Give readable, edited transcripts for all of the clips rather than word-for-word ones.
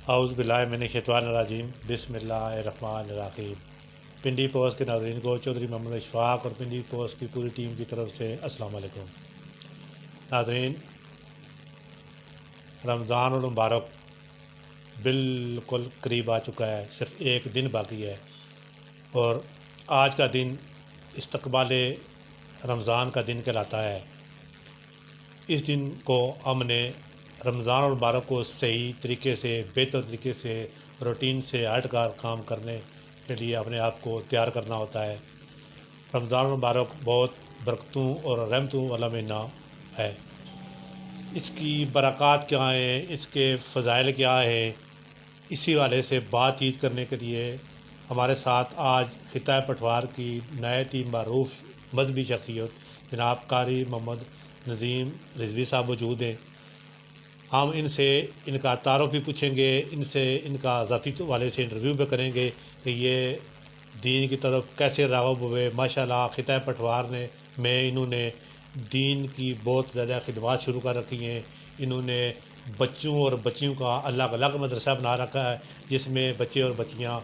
اعوذ باللہ من الشیطان الرجیم بسم اللہ الرحمن الرحیم۔ پنڈی پوسٹ کے ناظرین کو چودھری محمد اشفاق اور پنڈی پوسٹ کی پوری ٹیم کی طرف سے السلام علیکم۔ ناظرین، رمضان المبارک بالکل قریب آ چکا ہے، صرف ایک دن باقی ہے، اور آج کا دن استقبال رمضان کا دن کہلاتا ہے۔ اس دن کو ہم نے رمضان المبارک کو صحیح طریقے سے، بہتر طریقے سے، روٹین سے ہٹ کر کام کرنے کے لیے اپنے آپ کو تیار کرنا ہوتا ہے۔ رمضان المبارک بہت برکتوں اور رحمتوں والا مہینہ ہے۔ اس کی برکات کیا ہیں، اس کے فضائل کیا ہیں، اسی والے سے بات چیت کرنے کے لیے ہمارے ساتھ آج خطہ پٹوار کی نہایت ہی معروف مذہبی شخصیت جناب قاری محمد نظیم رضوی صاحب موجود ہیں۔ ہم ان سے ان کا تعارف بھی پوچھیں گے، ان سے ان کا ذاتی والے سے انٹرویو بھی کریں گے کہ یہ دین کی طرف کیسے راغب ہوئے۔ ماشاءاللہ خطہ پٹوار میں انہوں نے دین کی بہت زیادہ خدمات شروع کر رکھی ہیں۔ انہوں نے بچوں اور بچیوں کا الگ الگ مدرسہ بنا رکھا ہے، جس میں بچے اور بچیاں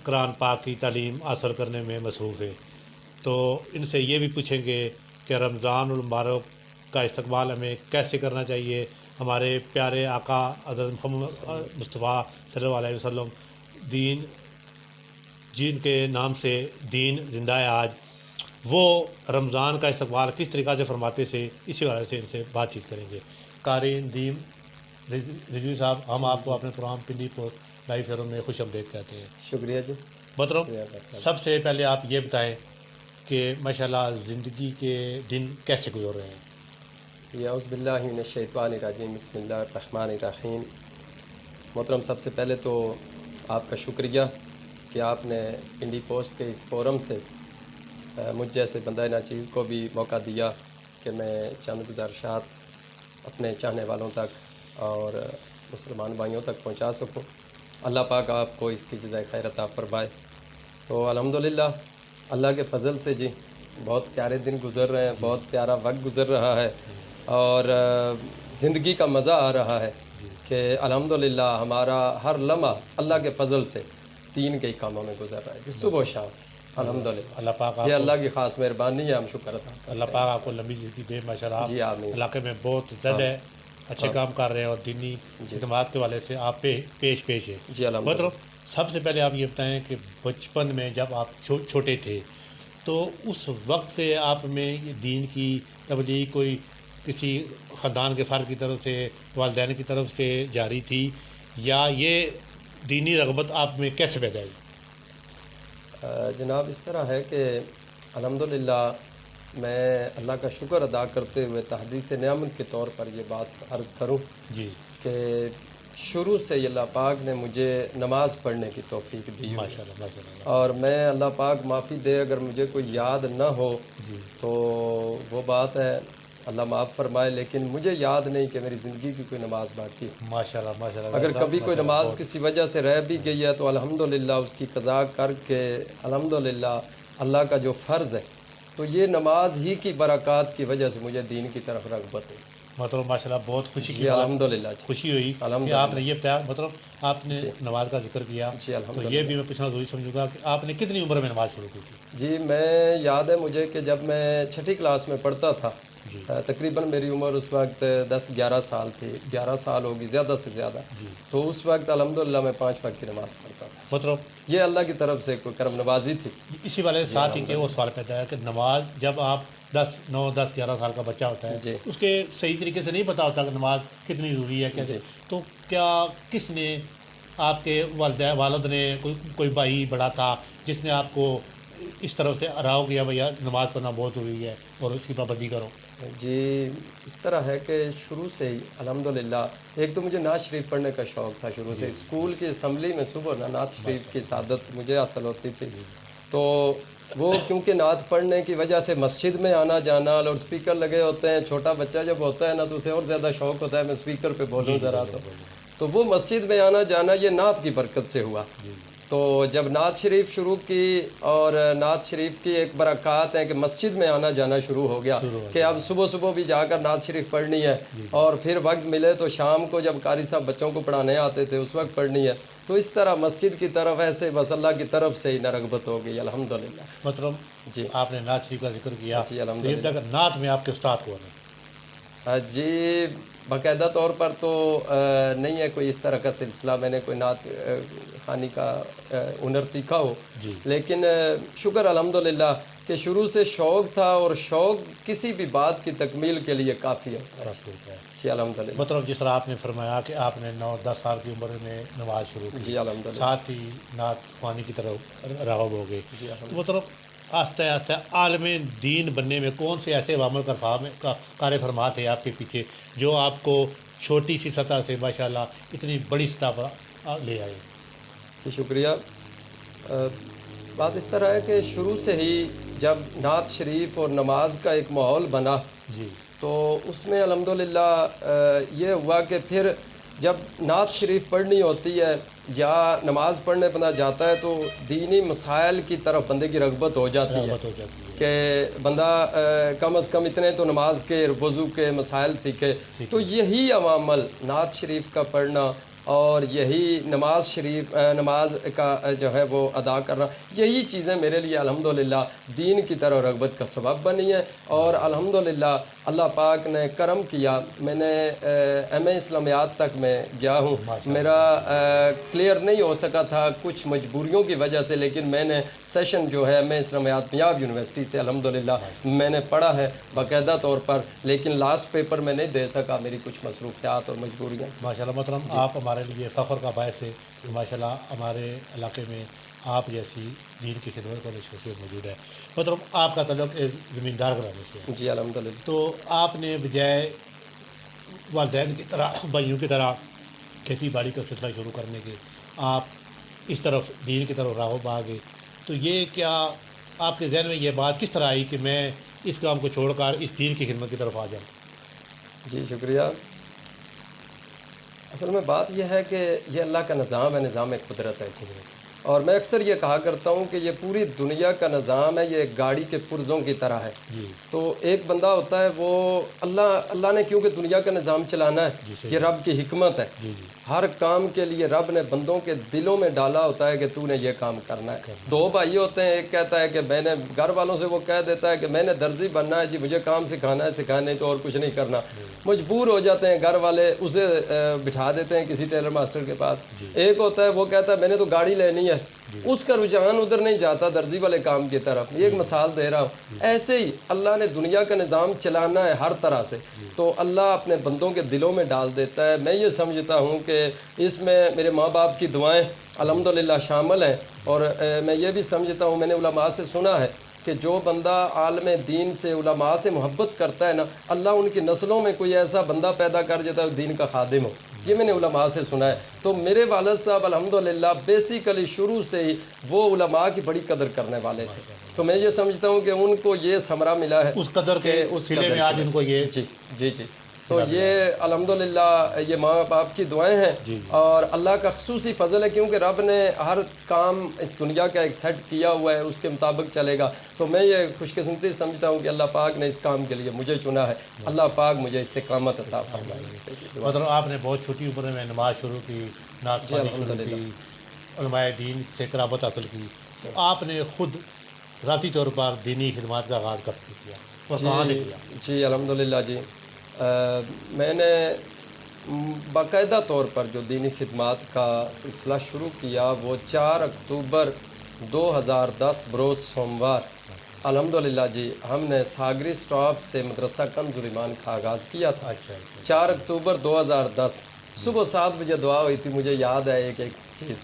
قرآن پاک کی تعلیم حاصل کرنے میں مصروف ہے۔ تو ان سے یہ بھی پوچھیں گے کہ رمضان المبارک کا استقبال ہمیں کیسے کرنا چاہیے۔ ہمارے پیارے آقا حضرت محمد مصطفیٰ صلی اللہ علیہ وسلم دین، جن کے نام سے دین زندہ ہے آج، وہ رمضان کا استقبال کس طریقہ سے فرماتے تھے، اسی وجہ سے ان سے بات چیت کریں گے۔ قاری ندیم رضوی صاحب، ہم آپ کو اپنے پروگرام پنڈی پوسٹ لائیو شہروں میں خوش آمدید کہتے ہیں۔ شکریہ جی۔ محترم، سب سے پہلے آپ یہ بتائیں کہ ماشاءاللہ زندگی کے دن کیسے گزر رہے ہیں؟ اعوذ باللہ من الشیطان الرجیم، بسم اللہ الرحمن الرحیم۔ محترم، سب سے پہلے تو آپ کا شکریہ کہ آپ نے پنڈی پوسٹ کے اس فورم سے مجھ جیسے بندہ ناچیز کو بھی موقع دیا کہ میں چند گزارشات اپنے چاہنے والوں تک اور مسلمان بھائیوں تک پہنچا سکوں۔ اللہ پاک آپ کو اس کی جزائے خیر عطا فرمائے۔ تو الحمدللہ اللہ کے فضل سے جی بہت پیارے دن گزر رہے ہیں، بہت پیارا وقت گزر رہا ہے، اور زندگی کا مزہ آ رہا ہے کہ الحمدللہ ہمارا ہر لمحہ اللہ کے فضل سے دین کے کاموں میں گزر رہا ہے جی، صبح و شام الحمدللہ۔ اللہ پاک یہ اللہ کی خاص مہربانی ہے، ہم شکر ادا کرتے ہیں۔ اللہ پاک آپ کو لمبی زندگی دے۔ ماشاءاللہ جی آمین۔ علاقے میں بہت زیادہ اچھے کام کر رہے ہیں اور دینی خدمات کے والے سے آپ پیش ہے۔ جی الحمدللہ۔ مطلب سب سے پہلے آپ یہ بتائیں کہ بچپن میں جب آپ چھوٹے تھے تو اس وقت سے آپ میں یہ دین کی تبلیغ کوئی کسی خاندان کے فرد کی طرف سے، والدین کی طرف سے جاری تھی، یا یہ دینی رغبت آپ میں کیسے پیدا ہوئی؟ جناب اس طرح ہے کہ الحمدللہ میں اللہ کا شکر ادا کرتے ہوئے تحدیث نعمت کے طور پر یہ بات عرض کروں جی کہ شروع سے ہی اللہ پاک نے مجھے نماز پڑھنے کی توفیق دی ہوئی ہے۔ ماشاءاللہ ماشاءاللہ۔ اور میں اللہ پاک معافی دے اگر مجھے کوئی یاد نہ ہو جی تو وہ بات ہے، اللہ معاف فرمائے، لیکن مجھے یاد نہیں کہ میری زندگی کی کوئی نماز باقی ہے۔ ماشاءاللہ ماشاءاللہ۔ اگر کبھی کوئی نماز کسی وجہ سے رہ بھی گئی ہے تو الحمدللہ اس کی قضا کر کے الحمدللہ اللہ کا جو فرض ہے، تو یہ نماز ہی کی برکات کی وجہ سے مجھے دین کی طرف رغبت ہے۔ مطلب ماشاءاللہ بہت خوشی کی جی بات، الحمدللہ جی۔ خوشی ہوئی کہ الحمدللہ۔ آپ نے یہ بتایا۔ مطلب آپ نے نماز کا ذکر کیا، جی تو الحمدللہ۔ یہ بھی میں پوچھنا ضروری سمجھوں گا کہ آپ نے کتنی عمر میں نماز شروع کی تھی؟ جی میں یاد ہے مجھے کہ جب میں چھٹی کلاس میں پڑھتا تھا، جی تقریباً میری عمر اس وقت 10-11 سال تھی، 11 سال ہوگی زیادہ سے زیادہ۔ جی۔ تو اس وقت الحمدللہ میں 5 وقت کی نماز پڑھتا تھا۔ مطلب یہ اللہ کی طرف سے کوئی کرم نوازی تھی۔ اسی والے ساتھ ہی کہ وہ سوال پیدا ہے کہ نماز جب آپ 9-10-11 سال کا بچہ ہوتا ہے، جی اس کے صحیح طریقے سے نہیں پتا ہوتا کہ نماز کتنی ضروری ہے کیسے، تو کیا کس نے، آپ کے والد نے، کوئی بھائی بڑا تھا جس نے آپ کو اس طرف سے راؤ کیا بھیا نماز پڑھنا بہت ضروری ہے اور اس کی پابندی کرو؟ جی اس طرح ہے کہ شروع سے ہی الحمدللہ ایک تو مجھے نعت شریف پڑھنے کا شوق تھا شروع سے۔ اسکول کی اسمبلی میں صبح نعت شریف کی سعادت مجھے حاصل ہوتی تھی، تو وہ کیونکہ نعت پڑھنے کی وجہ سے مسجد میں آنا جانا، اور اسپیکر لگے ہوتے ہیں، چھوٹا بچہ جب ہوتا ہے نا تو اسے اور زیادہ شوق ہوتا ہے میں اسپیکر پہ بولوں ذرا، تو وہ مسجد میں آنا جانا یہ نعت کی برکت سے ہوا۔ تو جب نعت شریف شروع کی اور نعت شریف کی ایک برکات ہے کہ مسجد میں آنا جانا شروع ہو گیا کہ اب صبح صبح بھی جا کر نعت شریف پڑھنی ہے، اور پھر وقت ملے تو شام کو جب قاری صاحب بچوں کو پڑھانے آتے تھے اس وقت پڑھنی ہے، تو اس طرح مسجد کی طرف ایسے بس اللہ کی طرف سے ہی رغبت ہو گئی الحمدللہ۔ مطلب جی آپ نے نعت شریف کا ذکر کیا، جی تو یہ الحمدللہ۔ بتایا کہ نعت میں آپ کے استاد کون ہیں؟ جی باقاعدہ طور پر تو نہیں ہے کوئی اس طرح کا سلسلہ، میں نے کوئی نعت خوانی کا ہنر سیکھا ہو، جی لیکن شکر الحمدللہ کہ شروع سے شوق تھا، اور شوق کسی بھی بات کی تکمیل کے لیے کافی ہے۔ بس ٹھیک ہے۔ جی الحمدللہ۔ مطلب جس طرح آپ نے فرمایا کہ آپ نے 9-10 سال کی عمر میں نماز شروع کی، جی الحمدللہ۔ ساتھ ہی نعت خوانی کی طرف راغب ہو گئے، جی تو الحمدللہ۔ مطلب آہستہ آہستہ عالم دین بننے میں کون سے ایسے عوامل کار فرما تھے آپ کے پیچھے جو آپ کو چھوٹی سی سطح سے ماشاءاللہ اتنی بڑی سطح پر لے آئے؟ جی شکریہ۔ بات اس طرح ہے کہ شروع سے ہی جب نعت شریف اور نماز کا ایک ماحول بنا جی تو اس میں الحمدللہ یہ ہوا کہ پھر جب نعت شریف پڑھنی ہوتی ہے یا نماز پڑھنے بندہ جاتا ہے تو دینی مسائل کی طرف بندے کی رغبت ہو جاتی ہے رغبت ہو جاتی ہے کہ بندہ کم از کم اتنے تو نماز کے وضو کے مسائل سیکھے۔ تو یہی عوامل نعت شریف کا پڑھنا اور یہی نماز کا جو ہے وہ ادا کرنا، یہی چیزیں میرے لیے الحمدللہ دین کی طرف رغبت کا سبب بنی ہے۔ اور الحمدللہ اللہ پاک نے کرم کیا، میں نے ایم اے اسلامیات تک میں گیا ہوں، میرا کلیئر نہیں ہو سکا تھا کچھ مجبوریوں کی وجہ سے، لیکن میں نے سیشن جو ہے ایم اے اسلامیات پنجاب یونیورسٹی سے الحمدللہ میں نے پڑھا ہے باقاعدہ طور پر، لیکن لاسٹ پیپر میں نہیں دے سکا، میری کچھ مصروفیات اور مجبوریاں۔ ماشاءاللہ محترم، آپ ہمارے لیے فخر کا باعث ہے کہ ماشاءاللہ ہمارے علاقے میں آپ جیسی دین کی خدمت والی شخصیت موجود ہے۔ مطلب آپ کا تعلق ایک زمیندار گھرانے سے ہے، جی الحمدللہ۔ تو آپ نے بجائے والدین کی طرح بھائیوں کی طرح کھیتی باڑی کا سلسلہ شروع کرنے کے آپ اس طرف دین کی طرف راغب آ گئے، تو یہ کیا آپ کے ذہن میں یہ بات کس طرح آئی کہ میں اس کام کو چھوڑ کر اس دین کی خدمت کی طرف آ جاؤں؟ جی شکریہ۔ اصل میں بات یہ ہے کہ یہ اللہ کا نظام ہے، نظام قدرت ہے، اور میں اکثر یہ کہا کرتا ہوں کہ یہ پوری دنیا کا نظام ہے، یہ ایک گاڑی کے پرزوں کی طرح ہے۔ جی تو ایک بندہ ہوتا ہے وہ اللہ نے کیونکہ دنیا کا نظام چلانا ہے، یہ رب کی حکمت ہے، جی جی ہر کام کے لیے رب نے بندوں کے دلوں میں ڈالا ہوتا ہے کہ تو نے یہ کام کرنا ہے۔ دو بھائی ہوتے ہیں، ایک کہتا ہے کہ میں نے گھر والوں سے وہ کہہ دیتا ہے کہ میں نے درزی بننا ہے جی، مجھے کام سکھانا ہے، سکھانے تو اور کچھ نہیں کرنا، مجبور ہو جاتے ہیں گھر والے، اسے بٹھا دیتے ہیں کسی ٹیلر ماسٹر کے پاس۔ ایک ہوتا ہے وہ کہتا ہے میں نے تو گاڑی لینی ہے، اس کا رجحان ادھر نہیں جاتا درزی والے کام کی طرف۔ یہ ایک مثال دے رہا ہوں۔ ایسے ہی اللہ نے دنیا کا نظام چلانا ہے ہر طرح سے، تو اللہ اپنے بندوں کے دلوں میں ڈال دیتا ہے۔ میں یہ سمجھتا ہوں کہ اس میں میرے ماں باپ کی دعائیں الحمدللہ شامل ہیں، اور میں یہ بھی سمجھتا ہوں، میں نے علماء سے سنا ہے کہ جو بندہ عالم دین سے علماء سے محبت کرتا ہے نا، اللہ ان کی نسلوں میں کوئی ایسا بندہ پیدا کر دیتا ہے دین کا خادم ہو۔ یہ میں نے علماء سے سنا ہے۔ تو میرے والد صاحب الحمدللہ بیسیکلی شروع سے ہی وہ علماء کی بڑی قدر کرنے والے تھے، تو میں یہ سمجھتا ہوں کہ ان کو یہ ثمرہ ملا ہے اس قدر کے اس صلے قدر میں آج کی ان کو یہ جی جی جی تو یہ الحمدللہ یہ ماں باپ کی دعائیں ہیں، جی اور اللہ کا خصوصی فضل ہے کیونکہ رب نے ہر کام اس دنیا کا ایک سیٹ کیا ہوا ہے، اس کے مطابق چلے گا۔ تو میں یہ خوش قسمتی سمجھتا ہوں کہ اللہ پاک نے اس کام کے لیے مجھے چنا ہے، اللہ پاک مجھے استقامت عطا فرمائے۔ مطلب آپ نے بہت چھوٹی عمر میں نماز شروع کی، نعت خوانی شروع کی، علماء دین سے قرابت حاصل کی، تو آپ نے خود ذاتی طور پر دینی خدمات کا آغاز کب سے کیا اور کہاں سے کیا؟ جی الحمدللہ جی، میں نے باقاعدہ طور پر جو دینی خدمات کا سلسلہ شروع کیا وہ 4 اکتوبر 2010 بروز سوموار الحمدللہ جی ہم نے ساگری سٹاپ سے مدرسہ کنز الایمان کا آغاز کیا تھا۔ اچھا 4 اکتوبر 2010 صبح 7 بجے دعا ہوئی تھی، مجھے یاد ہے ایک چیز،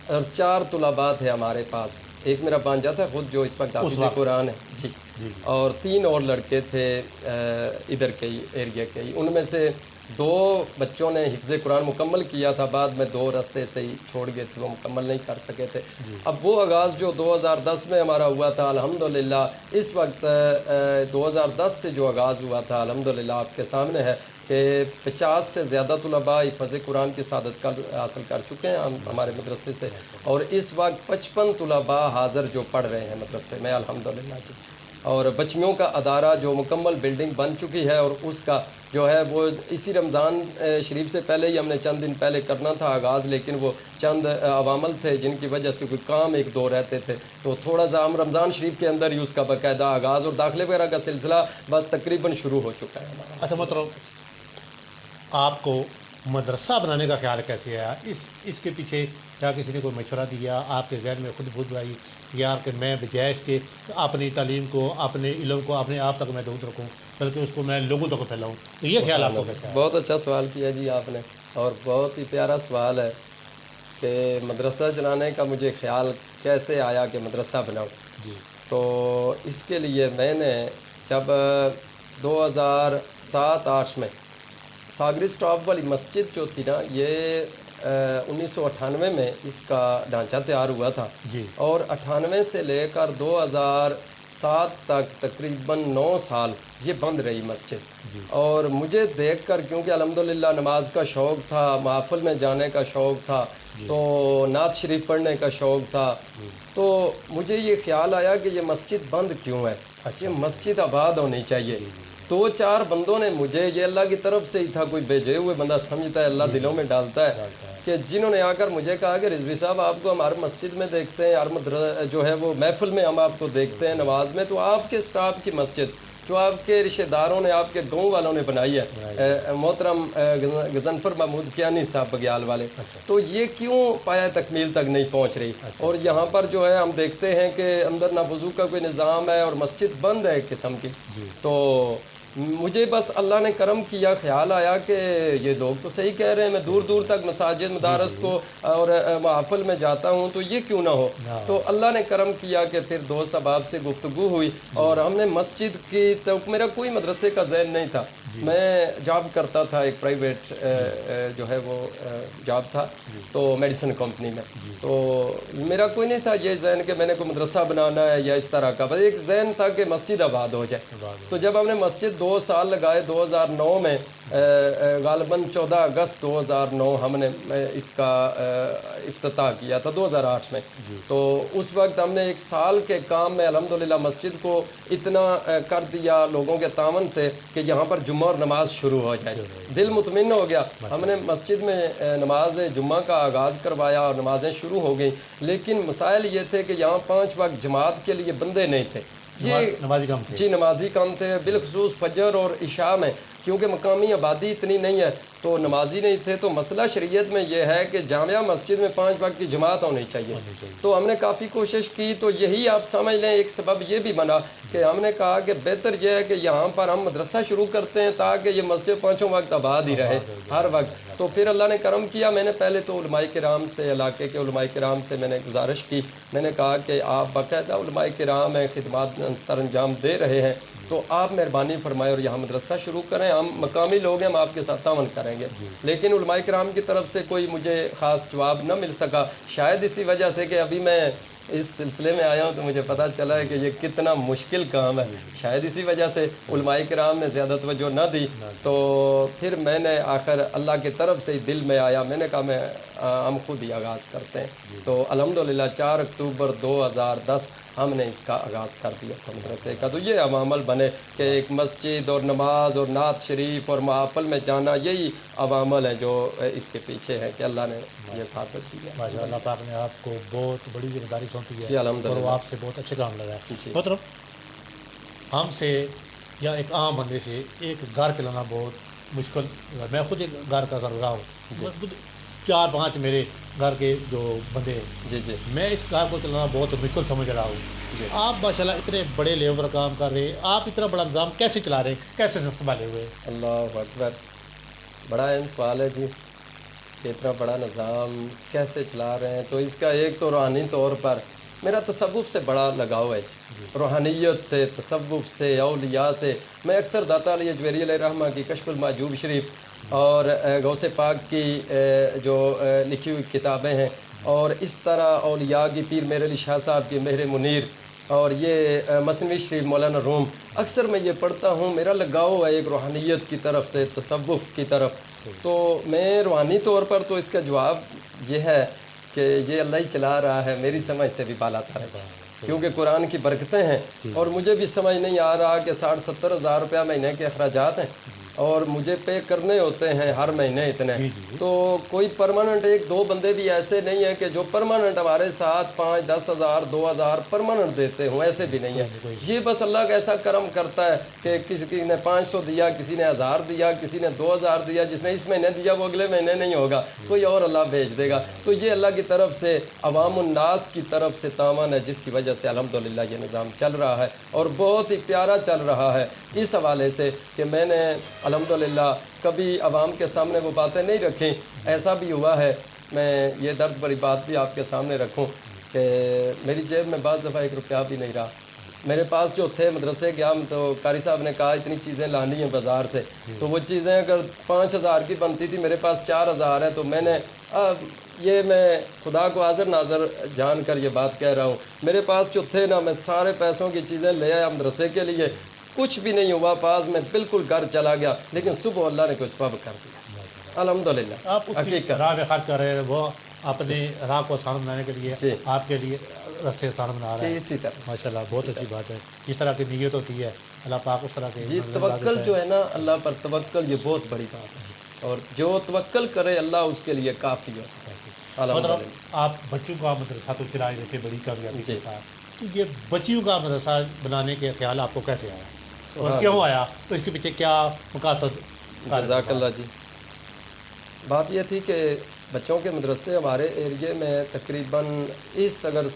اور 4 طلباء تھے ہمارے پاس، ایک میرا بانجا تھا خود جو اس وقت حافظ قرآن ہے جی، اور 3 اور لڑکے تھے ادھر کے ہی ایریا کے ہی، ان میں سے 2 بچوں نے حفظ قرآن مکمل کیا تھا، بعد میں 2 رستے سے ہی چھوڑ گئے تھے، وہ مکمل نہیں کر سکے تھے۔ اب وہ آغاز جو 2010 میں ہمارا ہوا تھا الحمدللہ، اس وقت 2010 سے جو آغاز ہوا تھا الحمدللہ آپ کے سامنے ہے کہ 50 سے زیادہ طلباء حفظ قرآن کی سعادت حاصل کر چکے ہیں ہمارے مدرسے سے، اور اس وقت 55 طلباء حاضر جو پڑھ رہے ہیں مدرسے میں الحمدللہ جی، اور بچیوں کا ادارہ جو مکمل بلڈنگ بن چکی ہے، اور اس کا جو ہے وہ اسی رمضان شریف سے پہلے ہی ہم نے چند دن پہلے کرنا تھا آغاز، لیکن وہ چند عوامل تھے جن کی وجہ سے کوئی کام ایک دو رہتے تھے، تو تھوڑا سا ہم رمضان شریف کے اندر ہی اس کا باقاعدہ آغاز اور داخلے وغیرہ کا سلسلہ بس تقریباً شروع ہو چکا ہے ہمارا۔ اچھا مطلب آپ کو مدرسہ بنانے کا خیال کیسے آیا؟ اس کے پیچھے کیا کسی نے کوئی مشورہ دیا، آپ کے ذہن میں خود بجھ آئی یا کہ میں بجائے اس کے اپنی تعلیم کو، اپنے علم کو اپنے آپ تک محدود رکھوں بلکہ اس کو میں لوگوں تک پھیلاؤں، تو یہ خیال آپ کو کیسا ہے؟ بہت اچھا سوال کیا جی آپ نے، اور بہت ہی پیارا سوال ہے کہ مدرسہ چلانے کا مجھے خیال کیسے آیا کہ مدرسہ بناؤں۔ جی تو اس کے لیے میں نے جب 2007-8 میں ساگری سٹاپ والی مسجد جو تھی نا، یہ 1998 میں اس کا ڈھانچہ تیار ہوا تھا، جی اور 98 سے لے کر 2007 تک تقریباً 9 سال یہ بند رہی مسجد، جی اور مجھے دیکھ کر کیونکہ الحمدللہ نماز کا شوق تھا، محافل میں جانے کا شوق تھا، تو نعت شریف پڑھنے کا شوق تھا، تو مجھے یہ خیال آیا کہ یہ مسجد بند کیوں ہے، یہ مسجد آباد ہونی چاہیے۔ 2-4 بندوں نے مجھے، یہ اللہ کی طرف سے ہی تھا، کوئی بھیجے ہوئے بندہ سمجھتا ہے، اللہ دلوں میں ڈالتا ہے، کہ جنہوں نے آ کر مجھے کہا کہ رضوی صاحب آپ کو ہم ہر مسجد میں دیکھتے ہیں، ہر جو ہے وہ محفل میں ہم آپ کو دیکھتے ہیں نماز میں، تو آپ کے سٹاف کی مسجد جو آپ کے رشتہ داروں نے، آپ کے گاؤں والوں نے بنائی ہے، محترم غضنفر محمود کیانی صاحب بگیال والے، تو یہ کیوں پایہ تکمیل تک نہیں پہنچ رہی؟ اور یہاں پر جو ہے ہم دیکھتے ہیں کہ اندر نہ وضو کا کوئی نظام ہے اور مسجد بند ہے ایک قسم کی۔ تو مجھے بس اللہ نے کرم کیا، خیال آیا کہ یہ لوگ تو صحیح کہہ رہے ہیں، میں دور دور تک مساجد مدارس کو اور محافل میں جاتا ہوں، تو یہ کیوں نہ ہو؟ تو اللہ نے کرم کیا کہ پھر دوست احباب سے گفتگو ہوئی، اور ہم نے مسجد کی، تو میرا کوئی مدرسے کا ذہن نہیں تھا، میں جاب کرتا تھا، ایک پرائیویٹ جو ہے وہ جاب تھا، تو میڈیسن کمپنی میں، تو میرا کوئی نہیں تھا یہ ذہن کہ میں نے کوئی مدرسہ بنانا ہے یا اس طرح کا، بس ایک ذہن تھا کہ مسجد آباد ہو جائے۔ تو جب ہم نے مسجد 2 سال لگائے، 2009 میں غالباً 14 اگست 2009 ہم نے اس کا افتتاح کیا تھا 2008 میں، تو اس وقت ہم نے 1 سال کے کام میں الحمدللہ مسجد کو اتنا کر دیا لوگوں کے تعاون سے کہ یہاں پر جمعہ اور نماز شروع ہو جائے، دل مطمئن ہو گیا۔ ہم نے مسجد میں نماز جمعہ کا آغاز کروایا اور نمازیں شروع ہو گئیں، لیکن مسائل یہ تھے کہ یہاں 5 وقت جماعت کے لیے بندے نہیں تھے، نمازی کم تھے، جی نمازی کم تھے، بالخصوص فجر اور عشاء میں، کیونکہ مقامی آبادی اتنی نہیں ہے تو نمازی نہیں تھے۔ تو مسئلہ شریعت میں یہ ہے کہ جامعہ مسجد میں 5 وقت کی جماعت ہونی چاہیے، تو ہم نے کافی کوشش کی، تو یہی آپ سمجھ لیں ایک سبب یہ بھی بنا کہ ہم نے کہا کہ بہتر یہ ہے کہ یہاں پر ہم مدرسہ شروع کرتے ہیں تاکہ یہ مسجد 5 وقت آباد ہی رہے ہر وقت۔ تو پھر اللہ نے کرم کیا، میں نے پہلے تو علماء کرام سے، علاقے کے علماء کرام سے میں نے گزارش کی، میں نے کہا کہ آپ باقاعدہ علماء کرام ہیں، خدمات سر انجام دے رہے ہیں، تو آپ مہربانی فرمائے اور یہاں مدرسہ شروع کریں، ہم مقامی لوگ ہیں، ہم آپ کے ساتھ تعاون کریں گے۔ لیکن علماء کرام کی طرف سے کوئی مجھے خاص جواب نہ مل سکا، شاید اسی وجہ سے کہ ابھی میں اس سلسلے میں آیا ہوں تو مجھے پتہ چلا ہے کہ یہ کتنا مشکل کام ہے، شاید اسی وجہ سے علماء کرام نے زیادہ توجہ نہ دی۔ تو پھر میں نے آخر اللہ کی طرف سے دل میں آیا، میں نے کہا ہم خود ہی آغاز کرتے ہیں، تو الحمدللہ 4 اکتوبر 2010 ہم نے اس کا آغاز کر دیا تھا مدرسے کا۔ تو یہ عوامل بنے کہ ایک مسجد اور نماز اور نعت شریف اور محافل میں جانا، یہی عوامل ہیں جو اس کے پیچھے ہے کہ اللہ نے یہ ثابت کیا۔ ماشاء اللہ پاک نے آپ کو بہت بڑی ذمہ داری سونپی ہے جی الحمدللہ، اور وہ آپ سے بہت اچھے کام لگا ہے۔ جی مطلب ہم سے یا ایک عام بندے سے ایک گھر چلانا بہت مشکل، میں خود ایک گھر کا کر رہا ہوں، 4-5 میرے گھر کے جو بندے ہیں، جی جی میں اس کار کو چلانا بہت مشکل سمجھ رہا ہوں۔ آپ ماشاءاللہ اتنے بڑے لیول پر کام کر رہے ہیں، آپ اتنا بڑا نظام کیسے چلا رہے ہیں، کیسے سنبھالے ہوئے؟ اللہ اکبر، بڑا اہم سوال ہے جی کہ اتنا بڑا نظام کیسے چلا رہے ہیں۔ تو اس کا ایک تو روحانی طور پر میرا تصوف سے بڑا لگاؤ ہے، روحانیت سے، تصوف سے، اولیاء سے۔ میں اکثر داتا علی اجویری علیہ رحمہ کی کشف المحجوب شریف اور غوث پاک کی جو لکھی ہوئی کتابیں ہیں، اور اس طرح اولیاء کی، پیر میر علی شاہ صاحب کی مہر منیر، اور یہ مثنوی شریف مولانا روم اکثر میں یہ پڑھتا ہوں. میرا لگاؤ ہے ایک روحانیت کی طرف سے، تصوف کی طرف. تو میں روحانی طور پر تو اس کا جواب یہ ہے کہ یہ اللہ ہی چلا رہا ہے، میری سمجھ سے بھی بالا تر ہے، کیونکہ قرآن کی برکتیں ہیں. اور مجھے بھی سمجھ نہیں آ رہا کہ 60-70 ہزار روپیہ مہینے کے اخراجات ہیں اور مجھے پے کرنے ہوتے ہیں ہر مہینے اتنے. تو کوئی پرماننٹ 1-2 بندے بھی ایسے نہیں ہیں کہ جو پرماننٹ ہمارے ساتھ 5-10 ہزار 2,000 پرماننٹ دیتے ہوں، ایسے بھی نہیں ہے. یہ بس اللہ کا ایسا کرم کرتا ہے کہ کسی نے 500 دیا، کسی نے 1000 دیا، کسی نے 2000 دیا. جس نے اس مہینے دیا وہ اگلے مہینے نہیں ہوگا، کوئی اور اللہ بھیج دے گا. تو یہ اللہ کی طرف سے، عوام الناس کی طرف سے تعاون ہے، جس کی وجہ سے الحمدللہ یہ نظام چل رہا ہے اور بہت ہی پیارا چل رہا ہے. اس حوالے سے کہ میں نے الحمدللہ کبھی عوام کے سامنے وہ باتیں نہیں رکھیں. ایسا بھی ہوا ہے، میں یہ درد بھری بات بھی آپ کے سامنے رکھوں کہ میری جیب میں بعض دفعہ 1 روپیہ بھی نہیں رہا. میرے پاس جو تھے، مدرسے گیا تو قاری صاحب نے کہا اتنی چیزیں لانی ہیں بازار سے. تو وہ چیزیں اگر 5,000 کی بنتی تھی، میرے پاس 4,000 ہے. تو میں نے یہ میں خدا کو حاضر ناظر جان کر یہ بات کہہ رہا ہوں، میرے پاس جو تھے نا، میں سارے پیسوں کی چیزیں لے آیا مدرسے کے لیے. کچھ بھی نہیں ہوا پاس میں، بالکل گھر چلا گیا. لیکن صبح اللہ نے کوئی سبب کر دیا الحمدللہ. آپ اس کی راہ میں خرچ کر رہے ہیں، وہ اپنی راہ کو آسان بنانے کے لیے آپ کے لیے راستے آسان بنا رہے ہیں. اسی طرح ماشاء اللہ، بہت اچھی بات ہے. جس طرح کی نیت ہوتی ہے اللہ پاک اس طرح کے جی. توکل جو ہے نا، اللہ پر توکل، یہ بہت بڑی بات ہے. اور جو توکل کرے اللہ اس کے لیے کافی ہے. مطلب آپ بچوں کا مدرسہ تو چلائے دیتے بڑی کامیابی کے ساتھ. یہ بچیوں کا مدرسہ بنانے کے خیال آپ کو کیسے آیا اور کیوں آیا؟ تو اس کے پیچھے کیا مقاصد؟ جزاک اللہ جی. بات یہ تھی کہ بچوں کے مدرسے ہمارے ایریے میں تقریباً اگر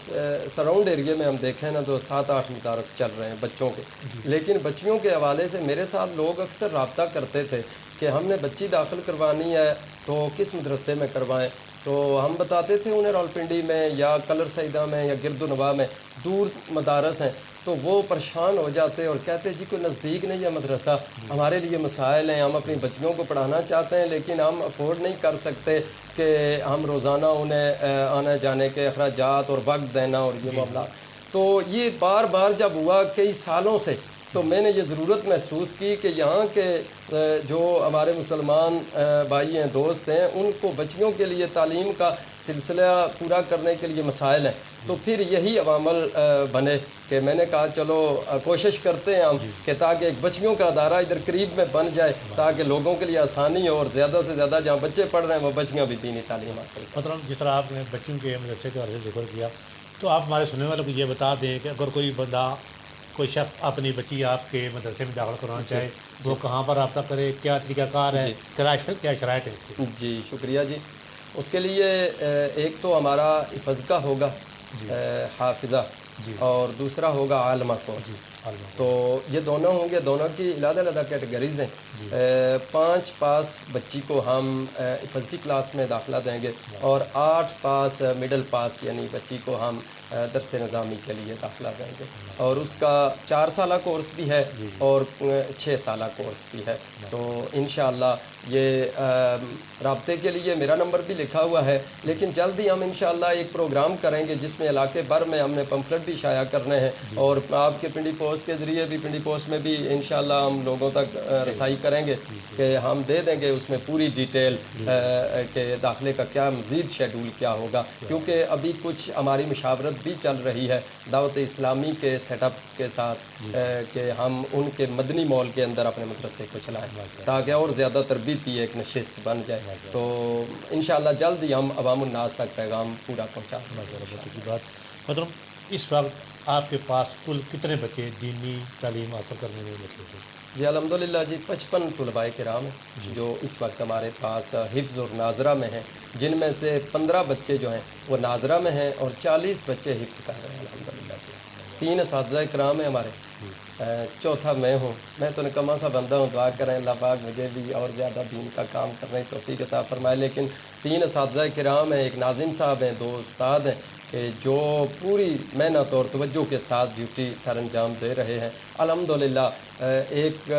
سراؤنڈ ایریے میں ہم دیکھیں نا تو 7-8 مدارس چل رہے ہیں بچوں کے. لیکن بچیوں کے حوالے سے میرے ساتھ لوگ اکثر رابطہ کرتے تھے کہ ہم نے بچی داخل کروانی ہے تو کس مدرسے میں کروائیں. تو ہم بتاتے تھے انہیں راولپنڈی میں یا کلر سیدہ میں یا گرد و نواح میں، دور مدارس ہیں. تو وہ پریشان ہو جاتے اور کہتے جی کوئی نزدیک نہیں ہے مدرسہ، ہمارے لیے مسائل ہیں، ہم اپنی بچیوں کو پڑھانا چاہتے ہیں لیکن ہم افورڈ نہیں کر سکتے کہ ہم روزانہ انہیں آنے جانے کے اخراجات اور وقت دینا اور یہ معاملات. تو یہ بار بار جب ہوا کئی سالوں سے، تو میں نے یہ ضرورت محسوس کی کہ یہاں کے جو ہمارے مسلمان بھائی ہیں، دوست ہیں، ان کو بچیوں کے لیے تعلیم کا سلسلہ پورا کرنے کے لیے مسائل ہیں. تو پھر یہی عوامل بنے کہ میں نے کہا چلو کوشش کرتے ہیں ہم کہ تاکہ ایک بچیوں کا ادارہ ادھر قریب میں بن جائے تاکہ لوگوں کے لیے آسانی ہو اور زیادہ سے زیادہ جہاں بچے پڑھ رہے ہیں وہ بچیاں بھی دینی تعلیم حاصل کریں. مطلب جس طرح آپ نے بچوں کے مدرسے کے بارے میں ذکر کیا، تو آپ ہمارے سننے والوں کو یہ بتا دیں کہ اگر کوئی بندہ، کوئی شخص اپنی بچی آپ کے مدرسے میں داخل کروانا چاہے، وہ کہاں پر رابطہ کرے، کیا طریقہ کار ہے، کیا شرائط ہے؟ جی شکریہ جی. اس کے لیے ایک تو ہمارا حفظ ہوگا، حافظہ، اور دوسرا ہوگا عالمہ کورس. تو یہ دونوں ہوں گے، دونوں کی علیحدہ کیٹیگریز ہیں. 5 پاس بچی کو ہم حفظ کی کلاس میں داخلہ دیں گے اور 8 پاس مڈل پاس یعنی بچی کو ہم درس نظامی کے لیے داخلہ دیں گے. اور اس کا 4 سالہ کورس بھی ہے اور 6 سالہ کورس بھی ہے. تو انشاءاللہ یہ رابطے کے لیے میرا نمبر بھی لکھا ہوا ہے، لیکن جلد ہی ہم انشاءاللہ ایک پروگرام کریں گے جس میں علاقے بھر میں ہم نے پمفلٹ بھی شائع کرنے ہیں اور آپ کے پنڈی پوسٹ کے ذریعے بھی، پنڈی پوسٹ میں بھی انشاءاللہ ہم لوگوں تک رسائی کریں گے کہ ہم دے دیں گے اس میں پوری ڈیٹیل کہ داخلے کا کیا مزید شیڈول کیا ہوگا. کیونکہ ابھی کچھ ہماری مشاورت بھی چل رہی ہے دعوت اسلامی کے سیٹ اپ کے ساتھ کہ ہم ان کے مدنی مال کے اندر اپنے مدرسے کو چلائیں تاکہ اور زیادہ تربیتی ایک نشست بن جائے. تو انشاءاللہ جلد ہی ہم عوام الناس تک پیغام پورا پہنچا دیں. بات مطلب اس وقت آپ کے پاس کل کتنے بچے دینی تعلیم حاصل کرنے میں لگے تھے؟ جی الحمدللہ جی 55 طلباء کرام ہیں جو اس وقت ہمارے پاس حفظ اور ناظرہ میں ہیں، جن میں سے 15 بچے جو ہیں وہ ناظرہ میں ہیں اور 40 بچے حفظ کر رہے ہیں الحمدللہ. 3 اساتذہ کرام ہیں ہمارے، چوتھا میں ہوں. میں تو نکما سا بندہ ہوں، دعا کریں اللہ پاک مجھے بھی اور زیادہ دین کا کام کرنے کی توفیق عطا فرمائے. لیکن 3 اساتذہ کرام ہیں، ایک ناظم صاحب ہیں، 2 استاد ہیں کہ جو پوری محنت اور توجہ کے ساتھ ڈیوٹی سر انجام دے رہے ہیں الحمدللہ. ایک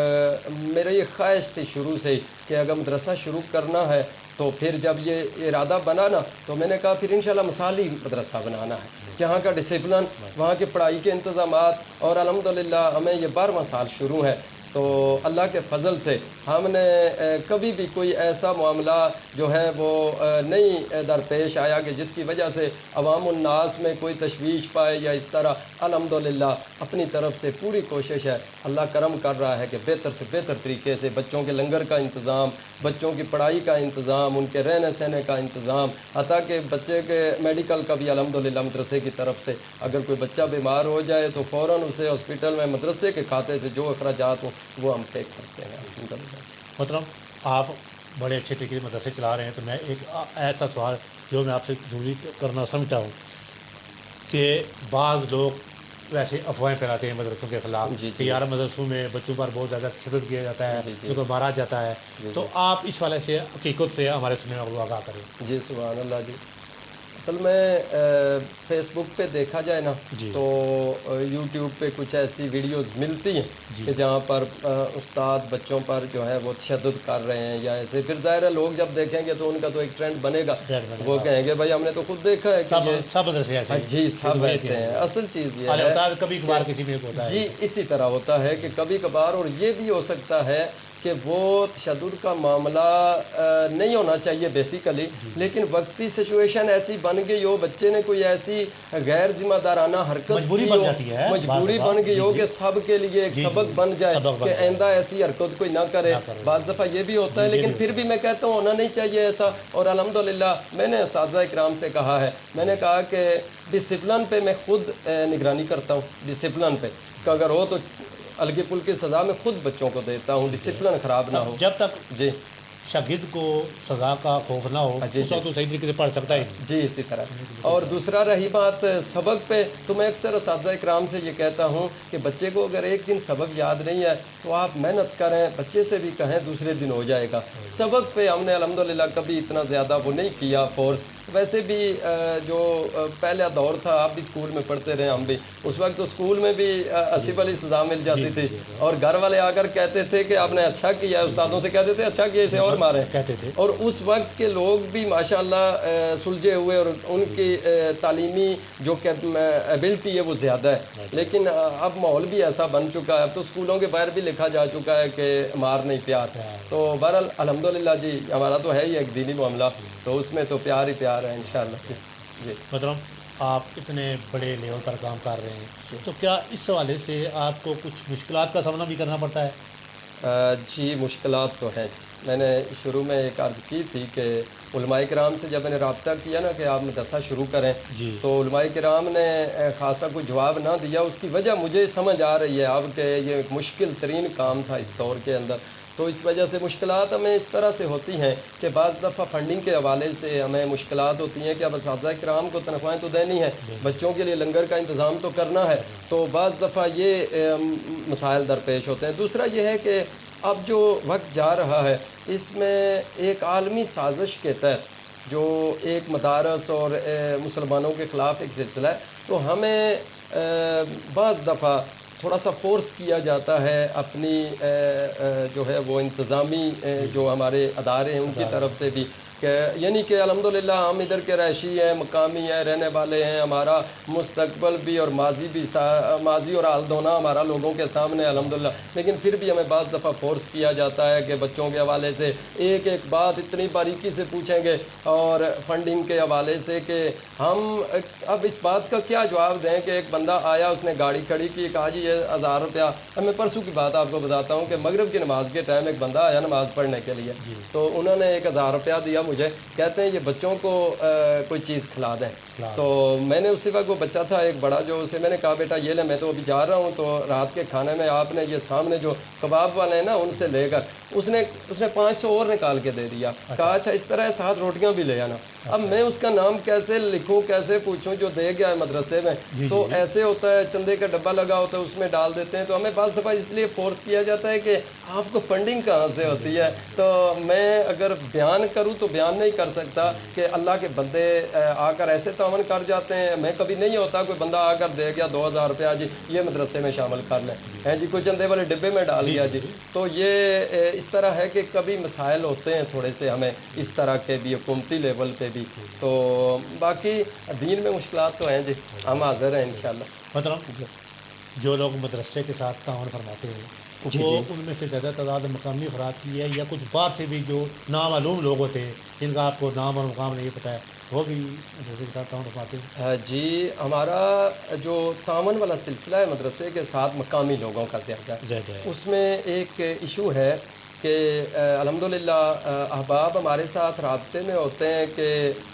میرا یہ خواہش تھی شروع سے ہی کہ اگر مدرسہ شروع کرنا ہے تو پھر جب یہ ارادہ بنا نا تو میں نے کہا پھر انشاءاللہ مثالی مدرسہ بنانا ہے جہاں کا ڈسپلن، وہاں کے پڑھائی کے انتظامات، اور الحمدللہ ہمیں یہ 12واں سال شروع ہے تو اللہ کے فضل سے ہم نے کبھی بھی کوئی ایسا معاملہ جو ہے وہ نہیں درپیش آیا کہ جس کی وجہ سے عوام الناس میں کوئی تشویش پائے یا اس طرح۔ الحمدللہ اپنی طرف سے پوری کوشش ہے، اللہ کرم کر رہا ہے کہ بہتر سے بہتر طریقے سے بچوں کے لنگر کا انتظام، بچوں کی پڑھائی کا انتظام، ان کے رہنے سہنے کا انتظام، حتیٰ کہ بچے کے میڈیکل کا بھی الحمدللہ مدرسے کی طرف سے اگر کوئی بچہ بیمار ہو جائے تو فوراً اسے ہاسپٹل میں مدرسے کے کھاتے سے جو اخراجات ہوں وہ ہم پے کرتے ہیں الحمدللہ۔ مطلب آپ بڑے اچھے طریقے سے مدرسے چلا رہے ہیں، تو میں ایک ایسا سوال جو میں آپ سے ضروری کرنا سمجھتا ہوں کہ بعض لوگ ویسے افواہیں پھیلاتے ہیں مدرسوں کے خلاف کہ یار مدرسوں میں بچوں پر بہت زیادہ تشدد کیا جاتا ہے، ان کو مارا جاتا ہے، تو آپ اس والے سے حقیقت سے ہمارے سننے والوں کو آگاہ کریں۔ جی سبحان اللہ جی، اصل میں فیس بک پہ دیکھا جائے نا تو یوٹیوب پہ کچھ ایسی ویڈیوز ملتی ہیں کہ جہاں پر استاد بچوں پر جو ہے وہ تشدد کر رہے ہیں یا ایسے، پھر ظاہر ہے لوگ جب دیکھیں گے تو ان کا تو ایک ٹرینڈ بنے گا، وہ کہیں گے بھائی ہم نے تو خود دیکھا ہے کہ سب مدرسے ایسے ہیں۔ جی سب ایسے ہیں۔ اصل چیز یہ ہے کبھی کبھار کسی میں ہوتا ہے جی اسی طرح ہوتا ہے کہ کبھی کبھار، اور یہ بھی ہو سکتا ہے کہ وہ تشدد کا معاملہ نہیں ہونا چاہیے بیسیکلی، لیکن وقتی سچویشن ایسی بن گئی ہو، بچے نے کوئی ایسی غیر ذمہ دارانہ حرکت مجبوری کی بن ہو، جاتی ہے، مجبوری بن گئی ہو کہ سب کے لیے ایک سبق بن جائے کہ آئندہ ایسی حرکت کوئی نہ کرے۔ بعض دفعہ یہ بھی ہوتا ہے، لیکن پھر بھی میں کہتا ہوں ہونا نہیں چاہیے ایسا۔ اور الحمدللہ میں نے اساتذہ اکرام سے کہا ہے، میں نے کہا کہ ڈسپلن پہ میں خود نگرانی کرتا ہوں، ڈسپلن پہ کہ اگر ہو تو الگی پلکی سزا میں خود بچوں کو دیتا ہوں، ڈسپلن خراب نہ ہو۔ جب تک جی شاگرد کو سزا کا خوف نہ ہو اس وقت تو صحیح طریقے سے پڑھ سکتا ہے۔ جی اسی طرح۔ اور دوسرا رہی بات سبق پہ، تو میں اکثر اساتذہ اکرام سے یہ کہتا ہوں کہ بچے کو اگر ایک دن سبق یاد نہیں ہے تو آپ محنت کریں، بچے سے بھی کہیں دوسرے دن ہو جائے گا۔ سبق پہ ہم نے الحمدللہ کبھی اتنا زیادہ وہ نہیں کیا فورس۔ ویسے بھی جو پہلا دور تھا، آپ بھی اسکول میں پڑھتے رہے، ہم بھی، اس وقت تو اسکول میں بھی اچھی بھلی سزا مل جاتی تھی، اور گھر والے آ کر کہتے تھے کہ آپ نے اچھا کیا ہے، استادوں سے کہتے تھے اچھا کیا، اسے اور ماریں کہتے تھے۔ اور اس وقت کے لوگ بھی ماشاءاللہ سلجھے ہوئے، اور ان کی تعلیمی جو ایبلٹی ہے وہ زیادہ ہے، لیکن اب ماحول بھی ایسا بن چکا ہے، اب تو اسکولوں کے باہر بھی لکھا جا چکا ہے کہ مار نہیں پیار۔ تو بہرحال الحمدللہ جی ہمارا تو ہے ہی ایک دینی معاملہ، تو اس میں تو پیار ہی پیار ہے انشاءاللہ۔ جی مطلب آپ اتنے بڑے لیول پر کام کر رہے ہیں، تو کیا اس حوالے سے آپ کو کچھ مشکلات کا سامنا بھی کرنا پڑتا ہے؟ جی مشکلات تو ہیں۔ میں نے شروع میں ایک عرض کی تھی کہ علماء کرام سے جب میں نے رابطہ کیا نا کہ آپ مدرسہ شروع کریں، تو علماء کرام نے خاصا کوئی جواب نہ دیا۔ اس کی وجہ مجھے سمجھ آ رہی ہے اب کہ یہ ایک مشکل ترین کام تھا اس دور کے اندر، تو اس وجہ سے مشکلات ہمیں اس طرح سے ہوتی ہیں کہ بعض دفعہ فنڈنگ کے حوالے سے ہمیں مشکلات ہوتی ہیں کہ اب اساتذہ کرام کو تنخواہیں تو دینی ہے، بچوں کے لیے لنگر کا انتظام تو کرنا ہے، تو بعض دفعہ یہ مسائل درپیش ہوتے ہیں۔ دوسرا یہ ہے کہ اب جو وقت جا رہا ہے اس میں ایک عالمی سازش کے تحت جو ایک مدارس اور مسلمانوں کے خلاف ایک سلسلہ ہے، تو ہمیں بعض دفعہ تھوڑا سا فورس کیا جاتا ہے اپنی جو ہے وہ انتظامی جو ہمارے ادارے ہیں ان کی طرف سے بھی، کہ یعنی کہ الحمدللہ ہم ادھر کے رہائشی ہیں، مقامی ہیں، رہنے والے ہیں، ہمارا مستقبل بھی اور ماضی بھی، ماضی اور حال دونوں ہمارا لوگوں کے سامنے الحمدللہ، لیکن پھر بھی ہمیں بعض دفعہ فورس کیا جاتا ہے کہ بچوں کے حوالے سے ایک ایک بات اتنی باریکی سے پوچھیں گے، اور فنڈنگ کے حوالے سے کہ ہم اب اس بات کا کیا جواب دیں کہ ایک بندہ آیا، اس نے گاڑی کھڑی کی، کہا جی یہ 1000 روپیہ، اب میں پرسوں کی بات آپ کو بتاتا ہوں کہ مغرب کی نماز کے ٹائم ایک بندہ آیا نماز پڑھنے کے لیے، تو انہوں نے 1000 روپیہ دیا مجھے، کہتے ہیں یہ بچوں کو کوئی چیز کھلا دیں، تو میں نے اسی وقت، وہ بچہ تھا ایک بڑا، جو اسے میں نے کہا بیٹا یہ لے، میں تو ابھی جا رہا ہوں، تو رات کے کھانے میں آپ نے یہ سامنے جو کباب والے ہیں نا ان سے لے کر، اس نے 500 اور نکال کے دے دیا، کہا اچھا اس طرح 7 روٹیاں بھی لے آنا، اب میں اس کا نام کیسے لکھوں, کیسے پوچھوں جو دے گیا ہے مدرسے میں. تو ایسے ہوتا ہے, چندے کا ڈبہ لگا ہوتا ہے اس میں ڈال دیتے ہیں. تو ہمیں بعض دفعہ اس لیے فورس کیا جاتا ہے کہ آپ کو فنڈنگ کہاں سے ہوتی ہے. تو میں اگر بیان کروں تو بیان نہیں کر سکتا کہ اللہ کے بندے آ کر ایسے تعاون کر جاتے ہیں. میں کبھی نہیں ہوتا کوئی بندہ آ کر دے گیا 2000 روپیہ جی یہ مدرسے میں شامل کر لیں, ہیں جی کوئی چندے والے ڈبے میں ڈال گیا جی. تو یہ اس طرح ہے کہ کبھی مسائل ہوتے ہیں تھوڑے سے ہمیں اس طرح کے بھی, حکومتی لیول پہ بھی. تو باقی دین میں مشکلات تو ہیں جی, ہم حاضر ہیں انشاءاللہ. مطلب جو لوگ مدرسے کے ساتھ تعاون فرماتے ہیں جی وہ جی ان میں سے زیادہ تعداد مقامی افراد کی ہے یا کچھ باہر سے بھی جو نامعلوم لوگ ہوتے ہیں جن کا آپ کو نام اور مقام نہیں پتہ ہے وہ بھی مدرسے کے ساتھ تعاون فرماتے ہیں؟ جی ہمارا جو تعاون والا سلسلہ ہے مدرسے کے ساتھ مقامی لوگوں کا زیادہ ہے. زیادہ ہے. اس میں ایک ایشو ہے کہ الحمدللہ احباب ہمارے ساتھ رابطے میں ہوتے ہیں کہ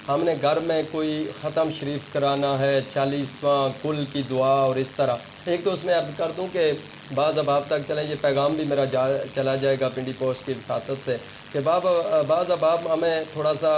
ہم نے گھر میں کوئی ختم شریف کرانا ہے, 40واں کل کی دعا اور اس طرح. ایک تو اس میں عرض کر دوں کہ بعض احباب تک چلیں, یہ پیغام بھی میرا چلا جائے گا پنڈی پوسٹ کی وساطت سے کہ بعض احباب ہمیں تھوڑا سا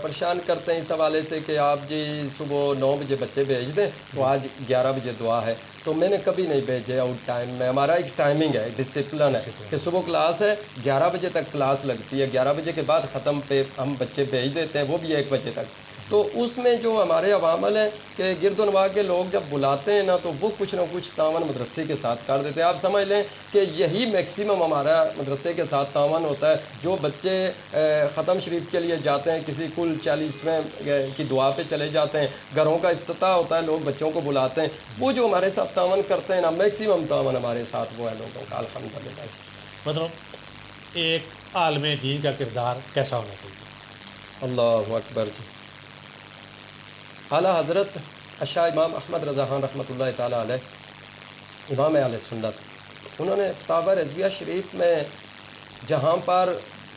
پریشان کرتے ہیں اس حوالے سے کہ آپ جی صبح 9 بجے بچے بھیج دیں تو آج 11 بجے دعا ہے. تو میں نے کبھی نہیں بھیجے آؤٹ ٹائم میں. ہمارا ایک ٹائمنگ ہے, ڈسپلن ہے کہ صبح کلاس ہے 11 بجے تک کلاس لگتی ہے, 11 بجے کے بعد ختم پہ ہم بچے بھیج دیتے ہیں, وہ بھی 1 بجے تک. تو اس میں جو ہمارے عوامل ہیں کہ گرد و نواح کے لوگ جب بلاتے ہیں نا تو وہ کچھ نہ کچھ تعاون مدرسے کے ساتھ کر دیتے ہیں. آپ سمجھ لیں کہ یہی میکسیمم ہمارا مدرسے کے ساتھ تعاون ہوتا ہے. جو بچے ختم شریف کے لیے جاتے ہیں, کسی کل 40ویں کی دعا پہ چلے جاتے ہیں, گھروں کا افتتاح ہوتا ہے, لوگ بچوں کو بلاتے ہیں, وہ جو ہمارے ساتھ تعاون کرتے ہیں نا میکسیمم تعاون ہمارے ساتھ وہ ہے لوگوں کا الحمدللہ. مطلب ایک عالم دین کا کردار کیسا ہونا چاہیے؟ اللہ اکبر جی. اعلیٰ حضرت اشاہ امام احمد رضا خان رحمۃ اللہ تعالیٰ علیہ, امام اہل سنت, انہوں نے کتاب رضویہ شریف میں جہاں پر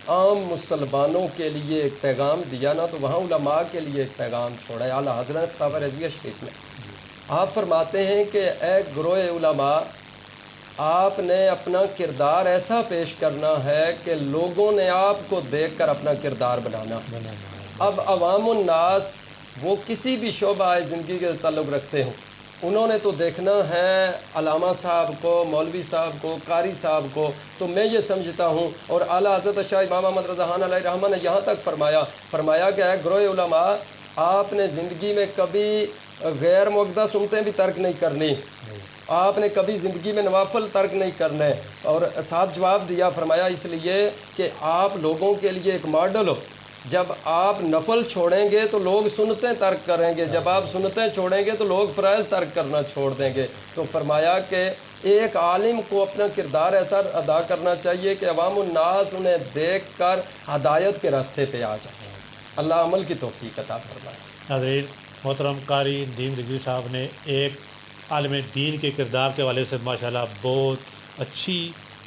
عام مسلمانوں کے لیے ایک پیغام دیا نا تو وہاں علماء کے لیے ایک پیغام چھوڑا ہے. اعلیٰ حضرت کتاب رضویہ شریف میں آپ فرماتے ہیں کہ اے گروہ علماء, آپ نے اپنا کردار ایسا پیش کرنا ہے کہ لوگوں نے آپ کو دیکھ کر اپنا کردار بنانا. اب عوام الناس وہ کسی بھی شعبہ زندگی کے تعلق رکھتے ہوں, انہوں نے تو دیکھنا ہے علامہ صاحب کو, مولوی صاحب کو, قاری صاحب کو. تو میں یہ سمجھتا ہوں, اور اعلیٰ حضرت شاہ امام احمد رضا خان علیہ رحمہ نے یہاں تک فرمایا کہ اے گروہ علماء, آپ نے زندگی میں کبھی غیر مقدہ سنتیں بھی ترک نہیں کرنی, آپ نے کبھی زندگی میں نوافل ترک نہیں کرنے. اور ساتھ جواب دیا, فرمایا اس لیے کہ آپ لوگوں کے لیے ایک ماڈل ہو. جب آپ نفل چھوڑیں گے تو لوگ سنتیں ترک کریں گے, جب آپ سنتیں چھوڑیں گے تو لوگ فرائض ترک کرنا چھوڑ دیں گے. تو فرمایا کہ ایک عالم کو اپنا کردار ایسا ادا کرنا چاہیے کہ عوام الناس انہیں دیکھ کر ہدایت کے راستے پہ آ جائیں. اللہ عمل کی توفیق عطا فرمائے. حضرت محترم قاری ندیم رضوی صاحب نے ایک عالم دین کے کردار کے حوالے سے ماشاءاللہ بہت اچھی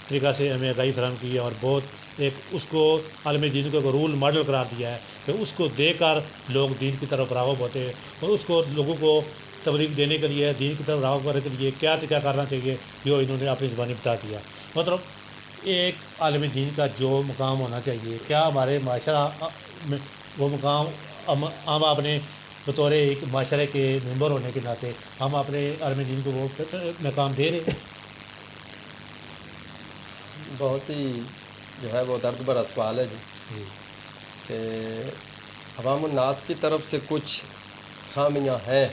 طریقہ سے ہمیں آگاہی فراہم کی ہے, اور بہت ایک اس کو عالم دین کو ایک رول ماڈل قرار دیا ہے کہ اس کو دیکھ کر لوگ دین کی طرف راغب ہوتے ہیں, اور اس کو لوگوں کو تبلیغ دینے کے لیے, دین کی طرف راغب کرنے کے لیے کیا کرنا چاہیے جو انہوں نے اپنی زبانی بتا دیا. مطلب ایک عالم دین کا جو مقام ہونا چاہیے, کیا ہمارے معاشرہ میں وہ مقام ہم اپنے بطور ایک معاشرے کے ممبر ہونے کے ناطے ہم اپنے عالم دین کو وہ مقام دے رہے ہیں؟ بہت ہی جو ہے وہ درد بھرا سوال ہے جی, کہ عوام الناس کی طرف سے کچھ خامیاں ہیں.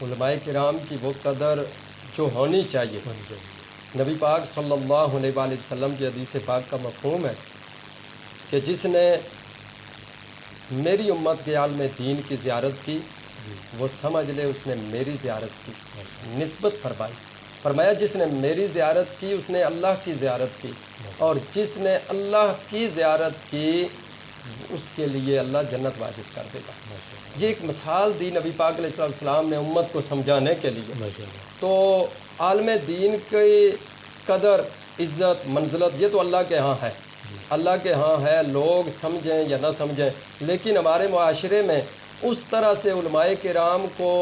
علماء کرام کی وہ قدر جو ہونی چاہیے. نبی پاک صلی اللہ علیہ وآلہ وسلم کی حدیث پاک کا مفہوم ہے کہ جس نے میری امت کے عالم دین کی زیارت کی وہ سمجھ لے اس نے میری زیارت کی. نسبت فرمایا جس نے میری زیارت کی اس نے اللہ کی زیارت کی, اور جس نے اللہ کی زیارت کی اس کے لیے اللہ جنت واجب کر دے گا. یہ ایک مثال دی نبی پاک علیہ السلام نے امت کو سمجھانے کے لیے. تو عالم دین کی قدر, عزت, منزلت یہ تو اللہ کے ہاں ہے, اللہ کے ہاں ہے, لوگ سمجھیں یا نہ سمجھیں. لیکن ہمارے معاشرے میں اس طرح سے علماء کرام کو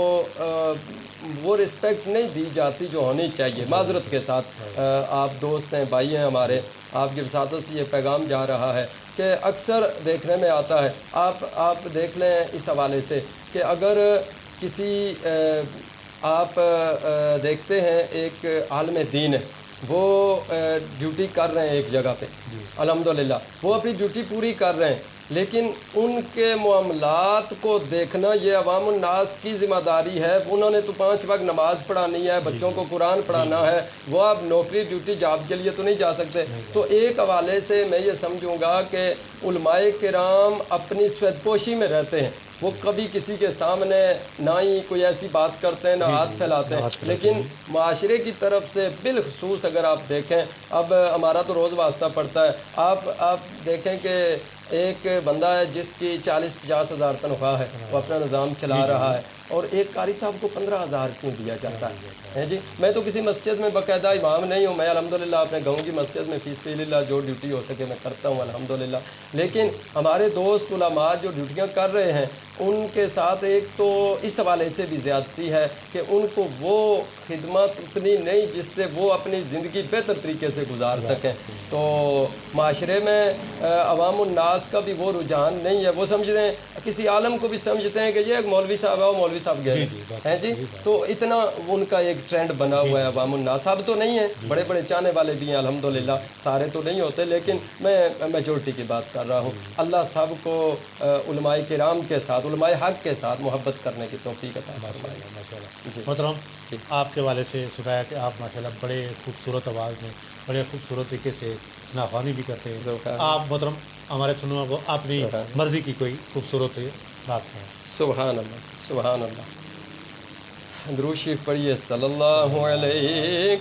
وہ رسپیکٹ نہیں دی جاتی جو ہونی چاہیے. معذرت کے ساتھ, آپ دوست ہیں, بھائی ہیں ہمارے, آپ کی وساطت سے یہ پیغام جا رہا ہے کہ اکثر دیکھنے میں آتا ہے، آپ دیکھ لیں اس حوالے سے کہ اگر کسی آپ دیکھتے ہیں ایک عالم دین ہے، وہ ڈیوٹی کر رہے ہیں ایک جگہ پہ، الحمدللہ وہ اپنی ڈیوٹی پوری کر رہے ہیں، لیکن ان کے معاملات کو دیکھنا یہ عوام الناس کی ذمہ داری ہے۔ انہوں نے تو 5 وقت نماز پڑھانی ہے، بچوں کو قرآن پڑھانا ہے، وہ اب نوکری ڈیوٹی جاب کے لیے تو نہیں جا سکتے۔ تو ایک حوالے سے میں یہ سمجھوں گا کہ علماء کرام اپنی سوید پوشی میں رہتے ہیں، وہ کبھی کسی کے سامنے نہ ہی کوئی ایسی بات کرتے ہیں، نہ ہاتھ پھیلاتے ہیں، لیکن معاشرے کی طرف سے بالخصوص اگر آپ دیکھیں، اب ہمارا تو روز واسطہ پڑتا ہے، آپ دیکھیں کہ ایک بندہ ہے جس کی 40-50 ہزار تنخواہ ہے، وہ اپنا نظام چلا رہا ہے، اور ایک قاری صاحب کو 15,000 کیوں دیا جاتا ہے جی؟ میں تو کسی مسجد میں باقاعدہ امام نہیں ہوں، میں الحمدللہ اپنے گاؤں کی مسجد میں فی سبیل اللہ جو ڈیوٹی ہو سکے میں کرتا ہوں الحمدللہ، لیکن ہمارے دوست علماء جو ڈیوٹیاں کر رہے ہیں ان کے ساتھ ایک تو اس حوالے سے بھی زیادتی ہے کہ ان کو وہ خدمت اتنی نہیں جس سے وہ اپنی زندگی بہتر طریقے سے گزار سکیں۔ تو معاشرے میں عوام الناس کا بھی وہ رجحان نہیں ہے، وہ سمجھتے ہیں، کسی عالم کو بھی سمجھتے ہیں کہ یہ ایک مولوی صاحب ہے، وہ مولوی صاحب گئے ہیں جی، تو اتنا ان کا ایک ٹرینڈ بنا ہوا ہے عوام الناس۔ سب تو نہیں ہیں، بڑے بڑے چاہنے والے بھی ہیں الحمدللہ، سارے تو نہیں ہوتے، لیکن میں میجورٹی کی بات کر رہا ہوں۔ اللہ سب کو علماء کرام کے ساتھ، علماء حق کے ساتھ محبت کرنے کی توفیق عطا فرمائے۔ محترم، آپ کے والے سے سنایا کہ آپ ماشاءاللہ بڑے خوبصورت آواز میں بڑے خوبصورت طریقے سے نافانی بھی کرتے ہیں۔ آپ محترم ہمارے سنوں کو اپنی مرضی کی کوئی خوبصورت بات ہے۔ سبحان اللہ، سبحان اللہ، درود شریف پڑھیے، صلی اللہ علیہ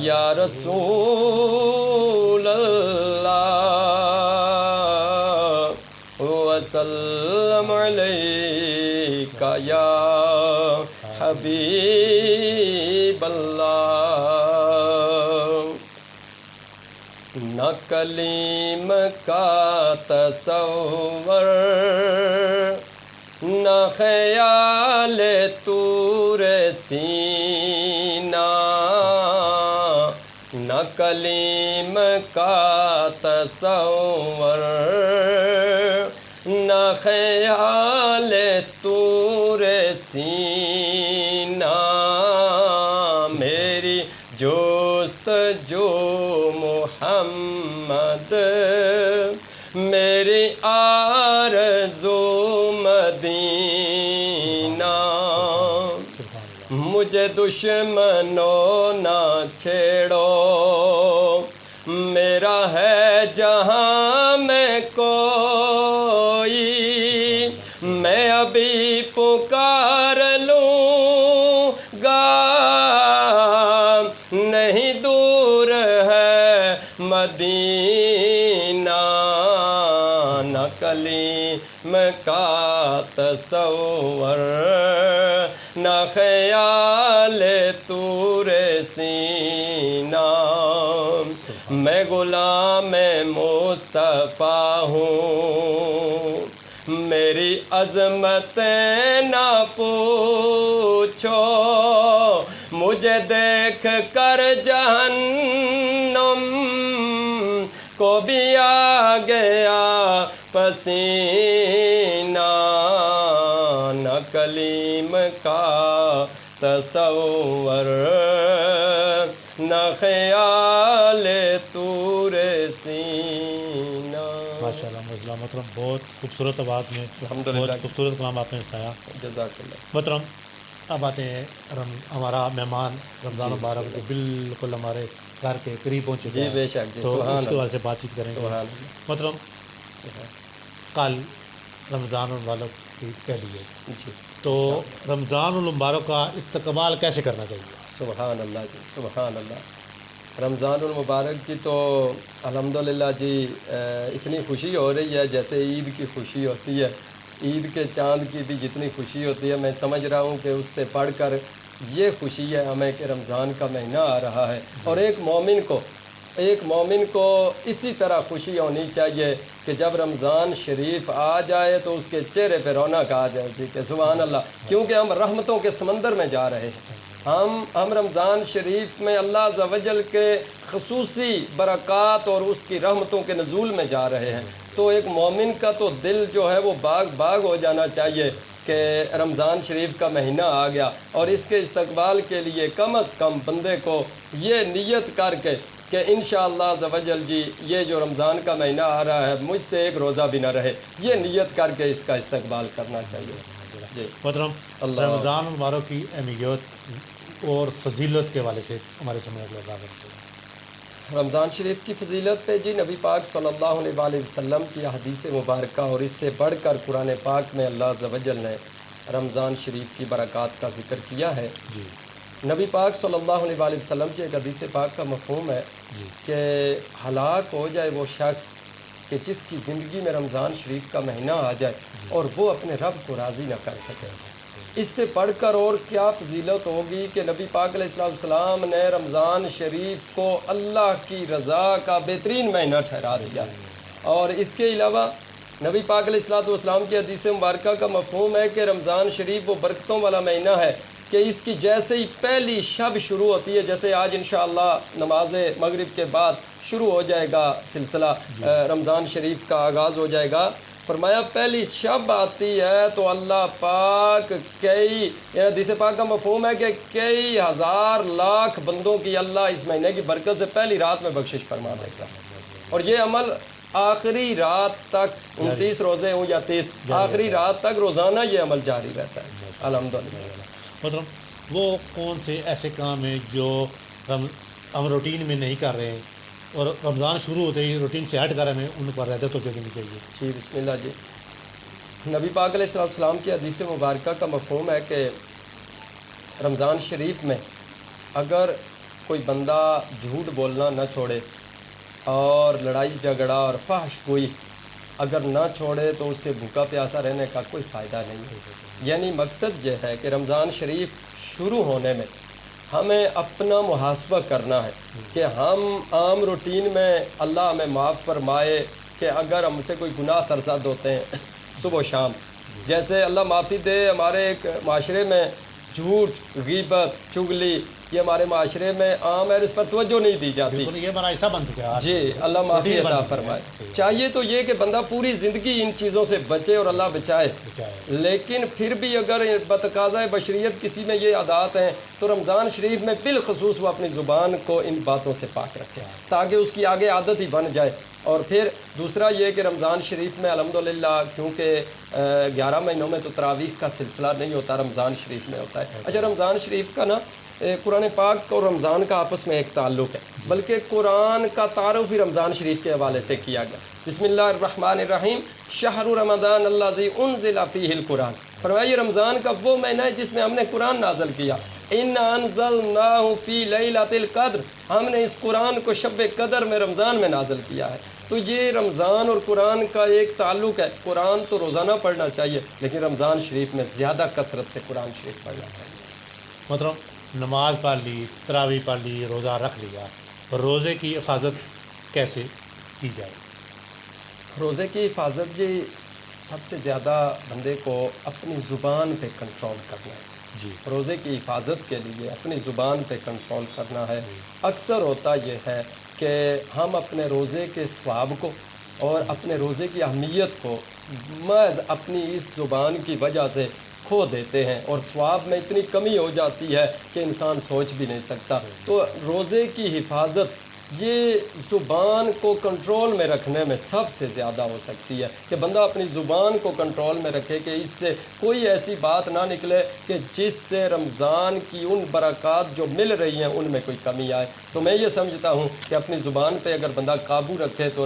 یا رسول اللہ وسلم علیک یا حبیب اللہ۔ نہ کلیم کا تصور، نہ خیال طور سینہ، نہ کلیم کا تصور، نہ خیال طور سینہ، میری جستجو محمد، میری آرزو مدینہ، مجھے دشمنوں نہ چھیڑو، میرا ہے جہاں میں کوئی، میں ابھی پکار لوں گا، نہیں دور ہے مدینہ، نہ کلیم کا تصور، نہ خیال طور سینہ، میں غلام مصطفیٰ ہوں، میری عظمتیں نہ پوچھو، مجھے دیکھ کر جہنم کو بھی آ گیا پسینہ، نہ کلیم کا تصور، نہ خیال طور سینہ۔ ماشاءاللہ ماشاءاللہ محترم، بہت خوبصورت آواز میں بہت خوبصورت کلام آپ نے سنایا۔ جزاک اللہ۔ محترم، اب آتے ہیں ہمارا مہمان رمضان مبارک جو بالکل ہمارے گھر کے قریب پہنچ چکا جی ہے، بے شک جی، تو سبحان اس کے اللہ، بارے سے بات چیت کریں گے۔ سبحان اللہ۔ محترم، کل رمضان المبارک کی پہلی ہے، جی تو رمضان المبارک کا استقبال کیسے کرنا چاہیے؟ سبحان اللہ جی، سبحان اللہ۔ رمضان المبارک کی تو الحمدللہ جی اتنی خوشی ہو رہی ہے جیسے عید کی خوشی ہوتی ہے، عید کے چاند کی بھی جتنی خوشی ہوتی ہے، میں سمجھ رہا ہوں کہ اس سے پڑھ کر یہ خوشی ہے ہمیں کہ رمضان کا مہینہ آ رہا ہے، اور ایک مومن کو اسی طرح خوشی ہونی چاہیے کہ جب رمضان شریف آ جائے تو اس کے چہرے پہ رونق آ جائے جی، کہ سبحان اللہ، کیونکہ ہم رحمتوں کے سمندر میں جا رہے ہیں۔ ہم رمضان شریف میں اللہ عز و جل کے خصوصی برکات اور اس کی رحمتوں کے نزول میں جا رہے ہیں، تو ایک مومن کا تو دل جو ہے وہ باغ باغ ہو جانا چاہیے کہ رمضان شریف کا مہینہ آ گیا، اور اس کے استقبال کے لیے کم از کم بندے کو یہ نیت کر کے کہ انشاءاللہ عز و جل جی یہ جو رمضان کا مہینہ آ رہا ہے مجھ سے ایک روزہ بھی نہ رہے، یہ نیت کر کے اس کا استقبال کرنا چاہیے۔ جی محترم، اللہ رمضان المبارک کی اہمیت اور فضیلت کے حوالے سے ہمارے سامنے لگا کرتے ہیں۔ رمضان شریف کی فضیلت پہ جی نبی پاک صلی اللہ علیہ وآلہ وسلم کی حدیث مبارکہ اور اس سے بڑھ کر قرآن پاک میں اللہ عز و جل نے رمضان شریف کی برکات کا ذکر کیا ہے۔ جی نبی پاک صلی اللہ علیہ وآلہ وسلم کی ایک حدیث پاک کا مفہوم ہے جی کہ ہلاک ہو جائے وہ شخص کہ جس کی زندگی میں رمضان شریف کا مہینہ آ جائے اور وہ اپنے رب کو راضی نہ کر سکے۔ اس سے پڑھ کر اور کیا فضیلت ہوگی کہ نبی پاک علیہ السلام نے رمضان شریف کو اللہ کی رضا کا بہترین مہینہ ٹھہرا دیا، اور اس کے علاوہ نبی پاک علیہ السلام کی حدیث مبارکہ کا مفہوم ہے کہ رمضان شریف وہ برکتوں والا مہینہ ہے کہ اس کی جیسے ہی پہلی شب شروع ہوتی ہے، جیسے آج انشاءاللہ نماز مغرب کے بعد شروع ہو جائے گا سلسلہ رمضان شریف کا آغاز ہو جائے گا، فرمایا پہلی شب آتی ہے تو اللہ پاک کئی حدیث پاک کا مفہوم ہے کہ کئی ہزار لاکھ بندوں کی اللہ اس مہینے کی برکت سے پہلی رات میں بخشش فرما دے گا، اور یہ عمل آخری رات تک 29 روزے ہوں یا 30 آخری رات تک روزانہ یہ عمل جاری رہتا ہے الحمدللہ۔ محترم، وہ کون سے ایسے کام ہیں جو ہم روٹین میں نہیں کر رہے ہیں اور رمضان شروع ہوتے ہی روٹین سے ہٹ کر ہمیں ان پر رہتے تو دینی چاہیے؟ جی بسم اللہ جی۔ نبی پاک علیہ السلام کی حدیث مبارکہ کا مفہوم ہے کہ رمضان شریف میں اگر کوئی بندہ جھوٹ بولنا نہ چھوڑے اور لڑائی جھگڑا اور فحش گوئی اگر نہ چھوڑے تو اس کے بھوکا پیاسا رہنے کا کوئی فائدہ نہیں ہے۔ یعنی مقصد یہ ہے کہ رمضان شریف شروع ہونے میں ہمیں اپنا محاسبہ کرنا ہے کہ ہم عام روٹین میں اللہ ہمیں معاف فرمائے کہ اگر ہم سے کوئی گناہ سرزد ہوتے ہیں صبح و شام، جیسے اللہ معافی دے ہمارے ایک معاشرے میں جھوٹ، غیبت، چغلی یہ ہمارے معاشرے میں عام ہے، اس پر توجہ نہیں دی جاتی۔ بالکل، یہ ہمارا ایسا بن چکا ہے۔ جی اللہ معافی عطا فرمائے۔ چاہیے تو یہ کہ بندہ پوری زندگی ان چیزوں سے بچے اور اللہ بچائے، لیکن پھر بھی اگر بتقاضۂ بشریت کسی میں یہ عادات ہیں تو رمضان شریف میں بالخصوص وہ اپنی زبان کو ان باتوں سے پاک رکھے تاکہ اس کی آگے عادت ہی بن جائے۔ اور پھر دوسرا یہ کہ رمضان شریف میں الحمدللہ کیونکہ 11 مہینوں میں تو تراویح کا سلسلہ نہیں ہوتا، رمضان شریف میں ہوتا ہے۔ اچھا، رمضان شریف کا نا قرآن پاک اور رمضان کا آپس میں ایک تعلق ہے، بلکہ قرآن کا تعارف ہی رمضان شریف کے حوالے سے کیا گیا۔ بسم اللہ الرحمن الرحیم، شہر رمضان الذی انزل فیہ القرآن، فرمایا یہ رمضان کا وہ مہینہ ہے جس میں ہم نے قرآن نازل کیا۔ انا انزلناہ فی لیلۃ القدر، ہم نے اس قرآن کو شب قدر میں رمضان میں نازل کیا ہے۔ تو یہ رمضان اور قرآن کا ایک تعلق ہے۔ قرآن تو روزانہ پڑھنا چاہیے، لیکن رمضان شریف میں زیادہ کثرت سے قرآن شریف پڑھنا چاہیے۔ محترم، نماز پڑھ لی، تراویح پڑھ لی، روزہ رکھ لیا، روزے کی حفاظت کیسے کی جائے؟ روزے کی حفاظت جی سب سے زیادہ بندے کو اپنی زبان پہ کنٹرول کرنا ہے۔ جی روزے کی حفاظت کے لیے اپنی زبان پہ کنٹرول کرنا ہے۔ اکثر ہوتا یہ ہے کہ ہم اپنے روزے کے ثواب کو اور اپنے روزے کی اہمیت کو محض اپنی اس زبان کی وجہ سے کھو دیتے ہیں، اور ثواب میں اتنی کمی ہو جاتی ہے کہ انسان سوچ بھی نہیں سکتا۔ تو روزے کی حفاظت یہ زبان کو کنٹرول میں رکھنے میں سب سے زیادہ ہو سکتی ہے کہ بندہ اپنی زبان کو کنٹرول میں رکھے کہ اس سے کوئی ایسی بات نہ نکلے کہ جس سے رمضان کی ان برکات جو مل رہی ہیں ان میں کوئی کمی آئے۔ تو میں یہ سمجھتا ہوں کہ اپنی زبان پہ اگر بندہ قابو رکھے تو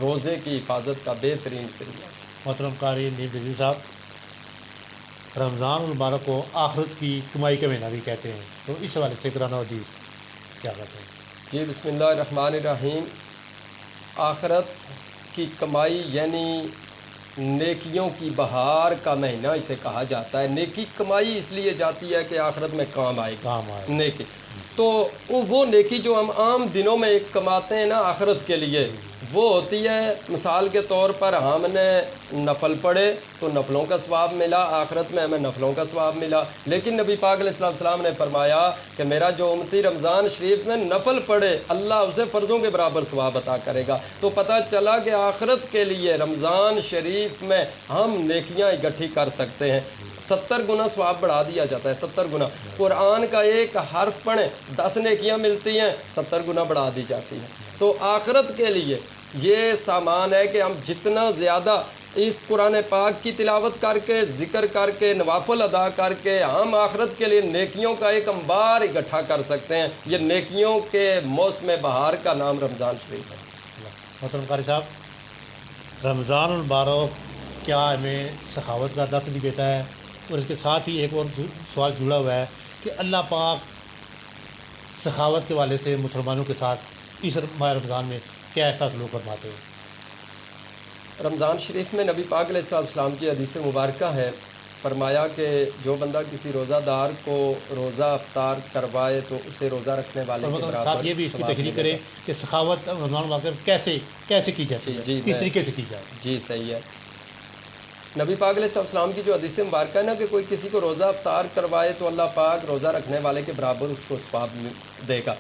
روزے کی حفاظت کا بہترین ذریعہ ہے۔ محترم قاری نیب جزیر صاحب، رمضان المبارک کو آخرت کی کمائی کا مہینہ بھی کہتے ہیں، تو اس حوالے سے قرآن و حدیث کیا کہتے ہیں؟ جی بسم اللہ الرحمن الرحیم، آخرت کی کمائی یعنی نیکیوں کی بہار کا مہینہ اسے کہا جاتا ہے۔ نیکی کمائی اس لیے جاتی ہے کہ آخرت میں کام آئے گا کام آئے۔ نیکی۔ تو وہ نیکی جو ہم عام دنوں میں ایک کماتے ہیں نا آخرت کے لیے، وہ ہوتی ہے مثال کے طور پر ہم نے نفل پڑھے تو نفلوں کا ثواب ملا، آخرت میں ہمیں نفلوں کا ثواب ملا۔ لیکن نبی پاک علیہ السلام نے فرمایا کہ میرا جو امتی رمضان شریف میں نفل پڑھے اللہ اسے فرضوں کے برابر ثواب عطا کرے گا۔ تو پتہ چلا کہ آخرت کے لیے رمضان شریف میں ہم نیکیاں اکٹھی کر سکتے ہیں۔ 70 گنا ثواب بڑھا دیا جاتا ہے، 70 گنا۔ قرآن کا ایک حرف پڑھیں 10 نیکیاں ملتی ہیں، 70 گنا بڑھا دی جاتی ہیں۔ تو آخرت کے لیے یہ سامان ہے کہ ہم جتنا زیادہ اس قرآن پاک کی تلاوت کر کے، ذکر کر کے، نوافل ادا کر کے ہم آخرت کے لیے نیکیوں کا ایک انبار اکٹھا کر سکتے ہیں۔ یہ نیکیوں کے موسم بہار کا نام رمضان شریف ہے۔ محترم قاری صاحب، رمضان المبارک کیا ہمیں سخاوت کا درس بھی دیتا ہے؟ اور اس کے ساتھ ہی ایک اور سوال جڑا ہوا ہے کہ اللہ پاک سخاوت کے والے سے مسلمانوں کے ساتھ اس ماہ رمضان میں کیا ایسا سلوک فرماتے ہیں؟ رمضان شریف میں نبی پاک علیہ السلام کی حدیث مبارکہ ہے، فرمایا کہ جو بندہ کسی روزہ دار کو روزہ افطار کروائے تو اسے روزہ رکھنے والے کے برابر ساتھ یہ بھی اس کی تشریح کرے کہ سخاوت رمضان المبارک کیسے کی جاتی ہے، کس طریقے سے کی جائے؟ جی صحیح ہے۔ نبی پاک علیہ السلام کی جو حدیث مبارکہ ہے نا کہ کوئی کسی کو روزہ افطار کروائے تو اللہ پاک روزہ رکھنے والے کے برابر اس کو ثواب دے گا۔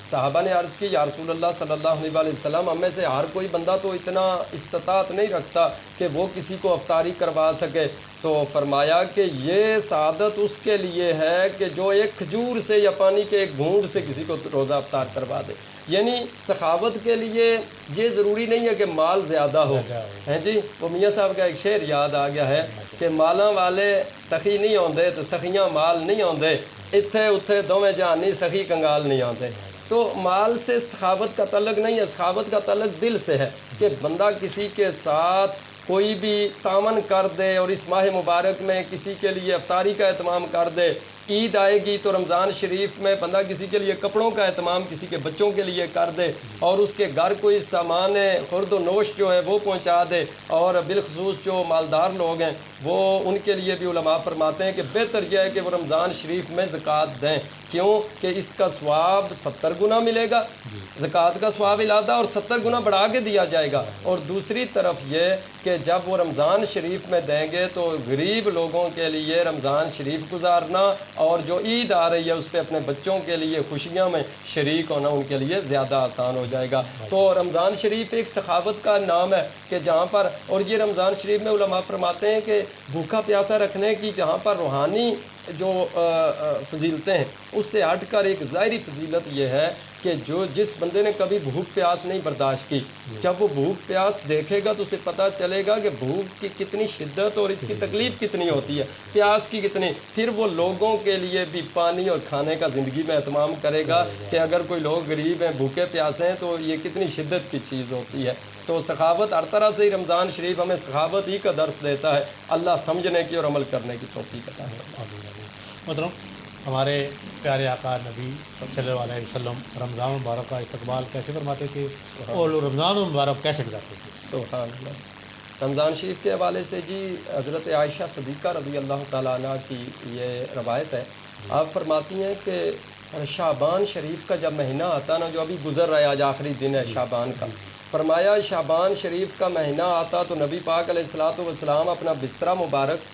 صحابہ نے عرض کی یا رسول اللہ صلی اللہ علیہ وسلم، ہم میں سے ہر کوئی بندہ تو اتنا استطاعت نہیں رکھتا کہ وہ کسی کو افطاری کروا سکے۔ تو فرمایا کہ یہ سعادت اس کے لیے ہے کہ جو ایک کھجور سے یا پانی کے ایک گھونٹ سے کسی کو روزہ افطار کروا دے۔ یعنی سخاوت کے لیے یہ ضروری نہیں ہے کہ مال زیادہ ہو، ہیں جی۔ وہ میاں صاحب کا ایک شعر یاد آ گیا ہے کہ مالاں والے سخی نہیں آندے تو سخیاں مال نہیں آندے، اتھے اتھے دوویں جہانی سخی کنگال نہیں آندے۔ تو مال سے سخاوت کا تعلق نہیں ہے، سخاوت کا تعلق دل سے ہے کہ بندہ کسی کے ساتھ کوئی بھی تعاون کر دے اور اس ماہ مبارک میں کسی کے لیے افطاری کا اہتمام کر دے۔ عید آئے گی تو رمضان شریف میں بندہ کسی کے لیے کپڑوں کا اہتمام کسی کے بچوں کے لیے کر دے اور اس کے گھر کوئی سامان خورد و نوش جو ہے وہ پہنچا دے، اور بالخصوص جو مالدار لوگ ہیں وہ ان کے لیے بھی علماء فرماتے ہیں کہ بہتر یہ ہے کہ وہ رمضان شریف میں زکوٰۃ دیں۔ کیوں کہ اس کا ثواب 70 گنا ملے گا، زکوٰۃ کا ثواب علادہ، اور 70 گنا بڑھا کے دیا جائے گا۔ اور دوسری طرف یہ کہ جب وہ رمضان شریف میں دیں گے تو غریب لوگوں کے لیے رمضان شریف گزارنا اور جو عید آ رہی ہے اس پہ اپنے بچوں کے لیے خوشیاں میں شریک ہونا ان کے لیے زیادہ آسان ہو جائے گا۔ تو رمضان شریف ایک سخاوت کا نام ہے کہ جہاں پر، اور یہ رمضان شریف میں علماء فرماتے ہیں کہ بھوکا پیاسا رکھنے کی جہاں پر روحانی جو فضیلتیں ہیں اس سے ہٹ کر ایک ظاہری فضیلت یہ ہے کہ جس بندے نے کبھی بھوک پیاس نہیں برداشت کی، جب وہ بھوک پیاس دیکھے گا تو اسے پتہ چلے گا کہ بھوک کی کتنی شدت اور اس کی تکلیف کتنی ہوتی ہے، پیاس کی کتنی۔ پھر وہ لوگوں کے لیے بھی پانی اور کھانے کا زندگی میں اہتمام کرے گا کہ اگر کوئی لوگ غریب ہیں، بھوکے پیاسے ہیں تو یہ کتنی شدت کی چیز ہوتی ہے۔ تو سخاوت ہر طرح سے ہی رمضان شریف ہمیں سخاوت ہی کا درس دیتا ہے۔ اللہ سمجھنے کی اور عمل کرنے کی توفیق عطا فرمائے۔ مطلب ہمارے پیارے آقا نبی صلی اللہ علیہ وسلم رمضان المبارک کا استقبال کیسے فرماتے تھے اور رمضان المبارک کیسے گزارتے تھے؟ سبحان اللہ۔ رمضان شریف کے حوالے سے جی حضرت عائشہ صدیقہ رضی اللہ تعالیٰ عنہ کی یہ روایت ہے، آپ فرماتی ہیں کہ شعبان شریف کا جب مہینہ آتا نا، جو ابھی گزر رہا ہے، آج آخری دن ہے شعبان کا، فرمایا شعبان شریف کا مہینہ آتا تو نبی پاک علیہ السلام اپنا بسترہ مبارک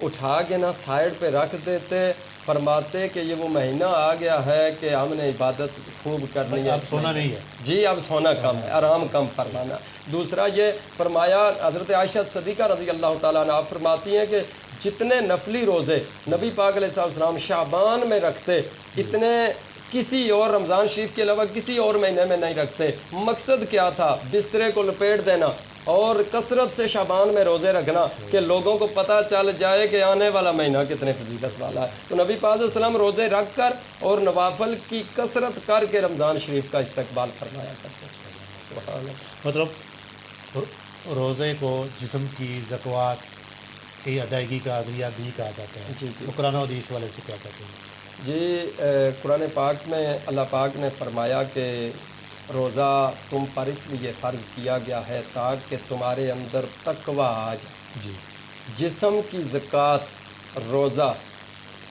اٹھا کے نا سائڈ پہ رکھ دیتے، فرماتے کہ یہ وہ مہینہ آ گیا ہے کہ ہم نے عبادت خوب کرنی ہے، اب سونا نہیں ہے، جی اب سونا کم ہے، آرام کم فرمانا۔ دوسرا یہ فرمایا حضرت عائشہ صدیقہ رضی اللہ تعالیٰ عنہ آپ فرماتی ہیں کہ جتنے نفلی روزے نبی پاک علیہ السلام شعبان میں رکھتے، اتنے کسی اور رمضان شریف کے علاوہ کسی اور مہینے میں نہیں رکھتے۔ مقصد کیا تھا؟ بسترے کو لپیٹ دینا اور کثرت سے شعبان میں روزے رکھنا کہ لوگوں کو پتہ چل جائے کہ آنے والا مہینہ کتنے فضیلت والا ہے۔ تو نبی پاک علیہ السلام روزے رکھ کر اور نوافل کی کثرت کر کے رمضان شریف کا استقبال فرمایا کرتے ہیں۔ مطلب روزے کو جسم کی زکوٰۃ کی ادائیگی کا ذریعہ بھی کہا جاتا ہے، جی جی تو قرآن و حدیث والے سے کیا کہتے ہیں؟ جی قرآن پاک میں اللہ پاک نے فرمایا کہ روزہ تم پر اس لیے فرض کیا گیا ہے تاکہ تمہارے اندر تقویٰ آ جائے۔ جی جسم کی زکوٰۃ روزہ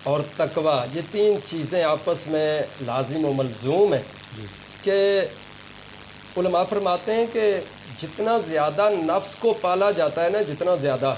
اور تقوی، یہ تین چیزیں آپس میں لازم و ملزوم ہیں جی کہ علماء فرماتے ہیں کہ جتنا زیادہ نفس کو پالا جاتا ہے نا، جتنا زیادہ،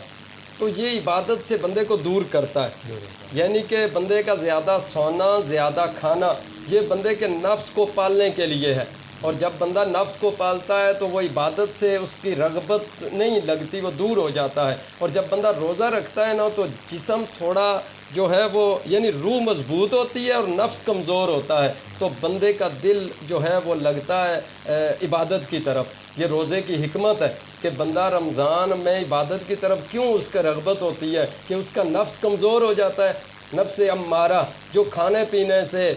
تو یہ عبادت سے بندے کو دور کرتا ہے. یعنی کہ بندے کا زیادہ سونا، زیادہ کھانا، یہ بندے کے نفس کو پالنے کے لیے ہے. اور جب بندہ نفس کو پالتا ہے تو وہ عبادت سے اس کی رغبت نہیں لگتی، وہ دور ہو جاتا ہے. اور جب بندہ روزہ رکھتا ہے نا تو جسم تھوڑا جو ہے وہ، یعنی روح مضبوط ہوتی ہے اور نفس کمزور ہوتا ہے، تو بندے کا دل جو ہے وہ لگتا ہے عبادت کی طرف. یہ روزے کی حکمت ہے کہ بندہ رمضان میں عبادت کی طرف کیوں اس کا رغبت ہوتی ہے کہ اس کا نفس کمزور ہو جاتا ہے. نفس امارہ جو کھانے پینے سے،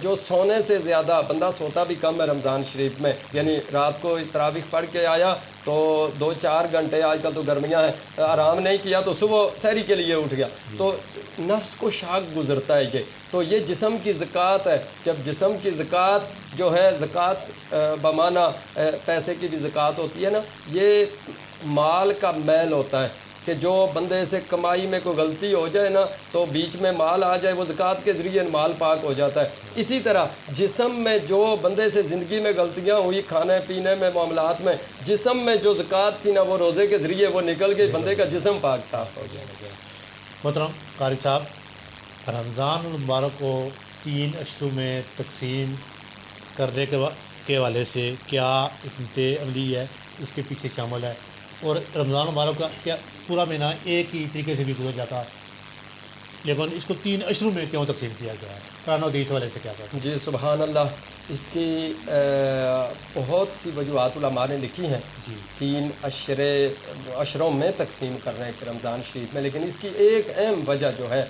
جو سونے سے زیادہ، بندہ سوتا بھی کم ہے رمضان شریف میں. یعنی رات کو تراویح پڑھ کے آیا تو 2-4 گھنٹے، آج کل تو گرمیاں ہیں، آرام نہیں کیا تو صبح سحری کے لیے اٹھ گیا، تو نفس کو شاق گزرتا ہے یہ. تو یہ جسم کی زکوٰۃ ہے. جب جسم کی زکوٰۃ جو ہے، زکوٰۃ بمعنی پیسے کی بھی زکوٰۃ ہوتی ہے نا، یہ مال کا میل ہوتا ہے کہ جو بندے سے کمائی میں کوئی غلطی ہو جائے نا تو بیچ میں مال آ جائے، وہ زکوٰۃ کے ذریعے مال پاک ہو جاتا ہے. اسی طرح جسم میں جو بندے سے زندگی میں غلطیاں ہوئی، کھانے پینے میں، معاملات میں، جسم میں جو زکوٰۃ تھی نا وہ روزے کے ذریعے وہ نکل گئی، بندے کا جسم پاک صاف ہو جائے. محترم قاری صاحب، رمضان المبارک کو 3 اشروں میں تقسیم کرنے کے حوالے سے کیا حکمت عملی ہے، اس کے پیچھے شامل ہے؟ اور رمضان المبارک کا کیا پورا مہینہ ایک ہی طریقے سے بھی گزر جاتا، لیکن اس کو 3 اشروں میں کیوں تقسیم کیا گیا ہے؟ قرآن و حدیث والے سے کیا کہتے ہیں؟ جی سبحان اللہ. اس کی بہت سی وجوہات علماء نے لکھی ہیں جی 3 اشروں میں تقسیم کرنے کے رمضان شریف میں، لیکن اس کی ایک اہم وجہ جو ہے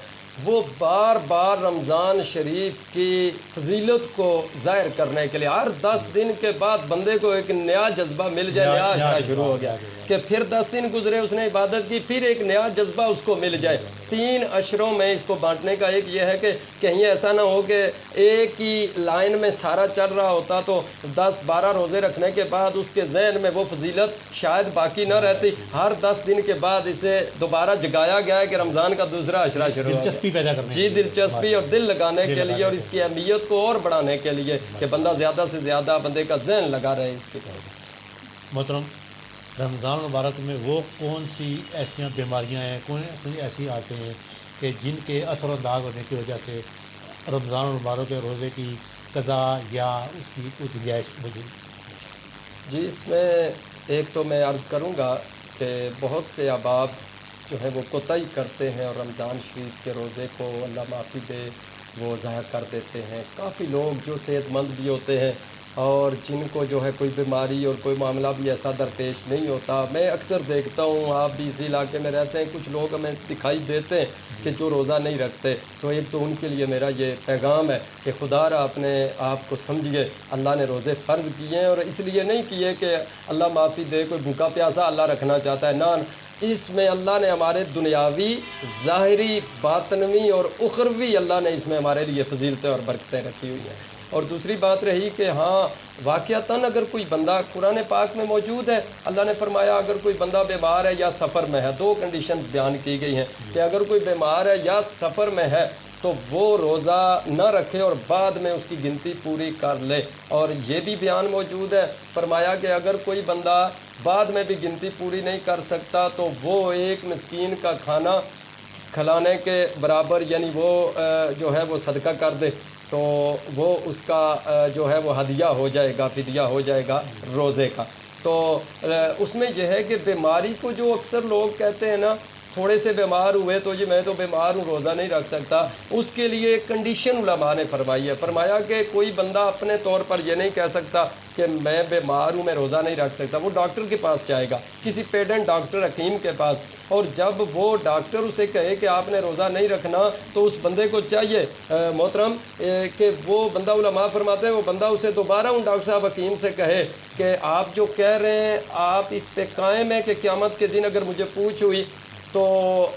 وہ بار بار رمضان شریف کی فضیلت کو ظاہر کرنے کے لیے ہر 10 دن کے بعد بندے کو ایک نیا جذبہ مل جائے. نیا اشرا شروع ہو گیا کہ پھر 10 دن گزرے، اس نے عبادت کی، پھر ایک نیا جذبہ اس کو مل جائے. 3 اشروں میں اس کو بانٹنے کا ایک یہ ہے کہ کہیں ایسا نہ ہو کہ ایک ہی لائن میں سارا چل رہا ہوتا تو 10-12 روزے رکھنے کے بعد اس کے ذہن میں وہ فضیلت شاید باقی نہ رہتی. ہر 10 دن کے بعد اسے دوبارہ جگایا گیا ہے کہ رمضان کا دوسرا اشرا شروع ہو گیا. پیدا کرنے جی دلچسپی اور دل لگانے کے لیے اور اس کی اہمیت کو اور بڑھانے کے لیے کہ بندہ زیادہ سے زیادہ بندے کا ذہن لگا رہے اس کے طرف. محترم، رمضان المبارک میں وہ کون سی ایسی بیماریاں ہیں، کون سی ایسی عادتیں ہیں کہ جن کے اثر و انداز ہونے کی وجہ سے رمضان المبارک کے روزے کی قضا یا اس کی کوئی گنجائش موجود؟ جی اس میں ایک تو میں عرض کروں گا کہ بہت سے احباب جو ہے وہ کوتاہی کرتے ہیں اور رمضان شریف کے روزے کو اللہ معافی دے وہ ضائع کر دیتے ہیں. کافی لوگ جو صحت مند بھی ہوتے ہیں اور جن کو جو ہے کوئی بیماری اور کوئی معاملہ بھی ایسا درپیش نہیں ہوتا. میں اکثر دیکھتا ہوں، آپ بھی اسی علاقے میں رہتے ہیں، کچھ لوگ ہمیں دکھائی دیتے ہیں کہ جو روزہ نہیں رکھتے. تو ایک تو ان کے لیے میرا یہ پیغام ہے کہ خدا را اپنے آپ کو سمجھیے. اللہ نے روزے فرض کیے ہیں اور اس لیے نہیں کیے کہ اللہ معافی دے، کوئی بھوکا پیاسا اللہ رکھنا چاہتا ہے. نہ، اس میں اللہ نے ہمارے دنیاوی، ظاہری، باطنوی اور اخروی اللہ نے اس میں ہمارے لیے فضیلتیں اور برکتیں رکھی ہوئی ہیں. اور دوسری بات رہی کہ ہاں واقعتاً اگر کوئی بندہ، قرآن پاک میں موجود ہے، اللہ نے فرمایا اگر کوئی بندہ بیمار ہے یا سفر میں ہے، 2 کنڈیشن بیان کی گئی ہیں کہ اگر کوئی بیمار ہے یا سفر میں ہے تو وہ روزہ نہ رکھے اور بعد میں اس کی گنتی پوری کر لے. اور یہ بھی بیان موجود ہے، فرمایا کہ اگر کوئی بندہ بعد میں بھی گنتی پوری نہیں کر سکتا تو وہ ایک مسکین کا کھانا کھلانے کے برابر، یعنی وہ جو ہے وہ صدقہ کر دے تو وہ اس کا جو ہے وہ ہدیہ ہو جائے گا، فدیہ ہو جائے گا روزے کا. تو اس میں یہ ہے کہ بیماری کو جو اکثر لوگ کہتے ہیں نا، تھوڑے سے بیمار ہوئے تو جی میں تو بیمار ہوں روزہ نہیں رکھ سکتا، اس کے لیے ایک کنڈیشن علماء نے فرمائی ہے. فرمایا کہ کوئی بندہ اپنے طور پر یہ نہیں کہہ سکتا کہ میں بیمار ہوں میں روزہ نہیں رکھ سکتا. وہ ڈاکٹر کے پاس جائے گا، کسی پیڈنٹ ڈاکٹر حکیم کے پاس، اور جب وہ ڈاکٹر اسے کہے کہ آپ نے روزہ نہیں رکھنا تو اس بندے کو چاہیے محترم کہ وہ بندہ، علماء فرماتے ہیں، وہ بندہ اسے دوبارہ ان ڈاکٹر صاحب حکیم سے کہے کہ آپ جو کہہ رہے ہیں آپ اس پہ قائم ہیں کہ قیامت کے دن اگر مجھے پوچھ ہوئی تو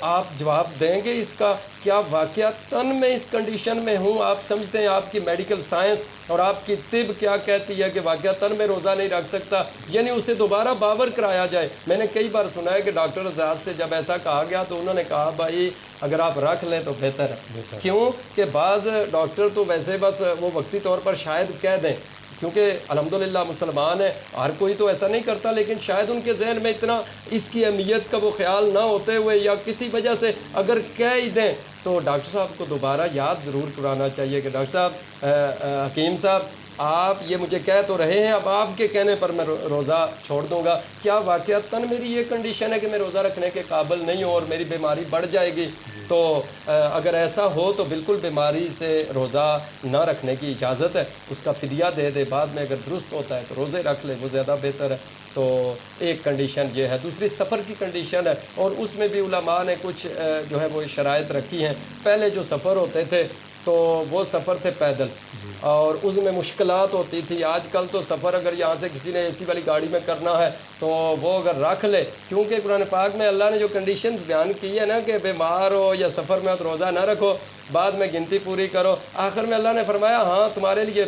آپ جواب دیں گے اس کا؟ کیا واقعتاً میں اس کنڈیشن میں ہوں؟ آپ سمجھتے ہیں آپ کی میڈیکل سائنس اور آپ کی طب کیا کہتی ہے کہ واقعتاً میں روزہ نہیں رکھ سکتا، یعنی اسے دوبارہ باور کرایا جائے؟ میں نے کئی بار سنا ہے کہ ڈاکٹر حضرات سے جب ایسا کہا گیا تو انہوں نے کہا بھائی اگر آپ رکھ لیں تو بہتر ہے۔ کیوں کہ بعض ڈاکٹر تو ویسے بس وہ وقتی طور پر شاید کہہ دیں، کیونکہ الحمدللہ مسلمان ہے، ہر کوئی تو ایسا نہیں کرتا، لیکن شاید ان کے ذہن میں اتنا اس کی اہمیت کا وہ خیال نہ ہوتے ہوئے یا کسی وجہ سے اگر کہہ ہی دیں تو ڈاکٹر صاحب کو دوبارہ یاد ضرور کرانا چاہیے کہ ڈاکٹر صاحب، حکیم صاحب، آپ یہ مجھے کہہ تو رہے ہیں، اب آپ کے کہنے پر میں روزہ چھوڑ دوں گا، کیا واقعتاً میری یہ کنڈیشن ہے کہ میں روزہ رکھنے کے قابل نہیں ہوں اور میری بیماری بڑھ جائے گی؟ تو اگر ایسا ہو تو بالکل بیماری سے روزہ نہ رکھنے کی اجازت ہے، اس کا فدیہ دے دے، بعد میں اگر درست ہوتا ہے تو روزے رکھ لے، وہ زیادہ بہتر ہے۔ تو ایک کنڈیشن یہ ہے۔ دوسری سفر کی کنڈیشن ہے، اور اس میں بھی علماء نے کچھ جو ہے وہ شرائط رکھی ہیں۔ پہلے جو سفر ہوتے تھے تو وہ سفر تھے پیدل، اور اس میں مشکلات ہوتی تھی۔ آج کل تو سفر اگر یہاں سے کسی نے اے سی والی گاڑی میں کرنا ہے تو وہ اگر رکھ لے، کیونکہ قرآن پاک میں اللہ نے جو کنڈیشنز بیان کی ہے نا کہ بیمار ہو یا سفر میں تو روزہ نہ رکھو، بعد میں گنتی پوری کرو، آخر میں اللہ نے فرمایا ہاں تمہارے لیے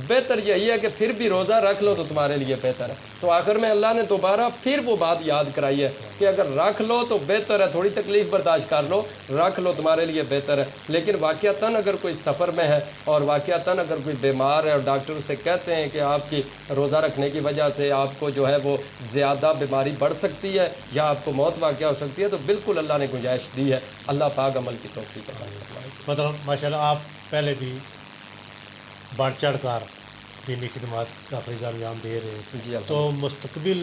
بہتر یہی ہے کہ پھر بھی روزہ رکھ لو تو تمہارے لیے بہتر ہے۔ تو آخر میں اللہ نے دوبارہ پھر وہ بات یاد کرائی ہے کہ اگر رکھ لو تو بہتر ہے، تھوڑی تکلیف برداشت کر لو، رکھ لو تمہارے لیے بہتر ہے۔ لیکن واقعتاً اگر کوئی سفر میں ہے اور واقعتاً اگر کوئی بیمار ہے اور ڈاکٹر اسے کہتے ہیں کہ آپ کی روزہ رکھنے کی وجہ سے آپ کو جو ہے وہ زیادہ بیماری بڑھ سکتی ہے یا آپ کو موت واقع ہو سکتی ہے، تو بالکل اللہ نے گنجائش دی ہے۔ اللہ پاک عمل کی توفیق عطا فرمائے۔ مطلب ماشاءاللہ آپ پہلے بھی بڑھ چڑھ کر دینی خدمات کا فریضہ انجام دے رہے ہیں، جی تو مستقبل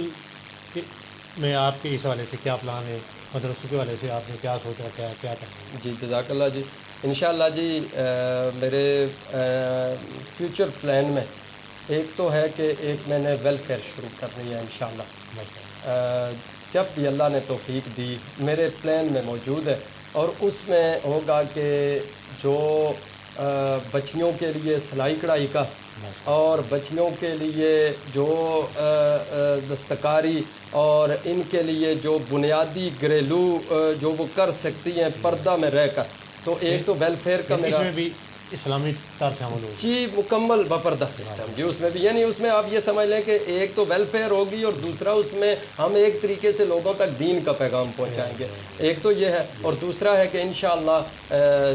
میں آپ کے اس حوالے سے کیا پلان ہے؟ مدرسے کے حوالے سے آپ نے کیا سوچ رکھا ہے، کیا کرنا ہے؟ جی جزاک اللہ جی، انشاءاللہ جی میرے فیوچر پلان میں ایک تو ہے کہ ایک میں نے ویلفیئر شروع کرنی ہے انشاءاللہ، جب بھی اللہ نے توفیق دی میرے پلان میں موجود ہے، اور اس میں ہوگا کہ جو بچیوں کے لیے سلائی کڑھائی کا اور بچیوں کے لیے جو دستکاری اور ان کے لیے جو بنیادی گھریلو جو وہ کر سکتی ہیں پردہ میں رہ کر، تو ایک تو ویلفیئر کا اس میرا میں بھی اسلامی طرز شامل ہوگی؟ جی مکمل باپردہ سسٹم جی، اس میں بھی یعنی اس میں آپ یہ سمجھ لیں کہ ایک تو ویلفیئر ہوگی اور دوسرا اس میں ہم ایک طریقے سے لوگوں تک دین کا پیغام پہنچائیں گے، ایک تو یہ ہے، اور دوسرا ہے کہ انشاءاللہ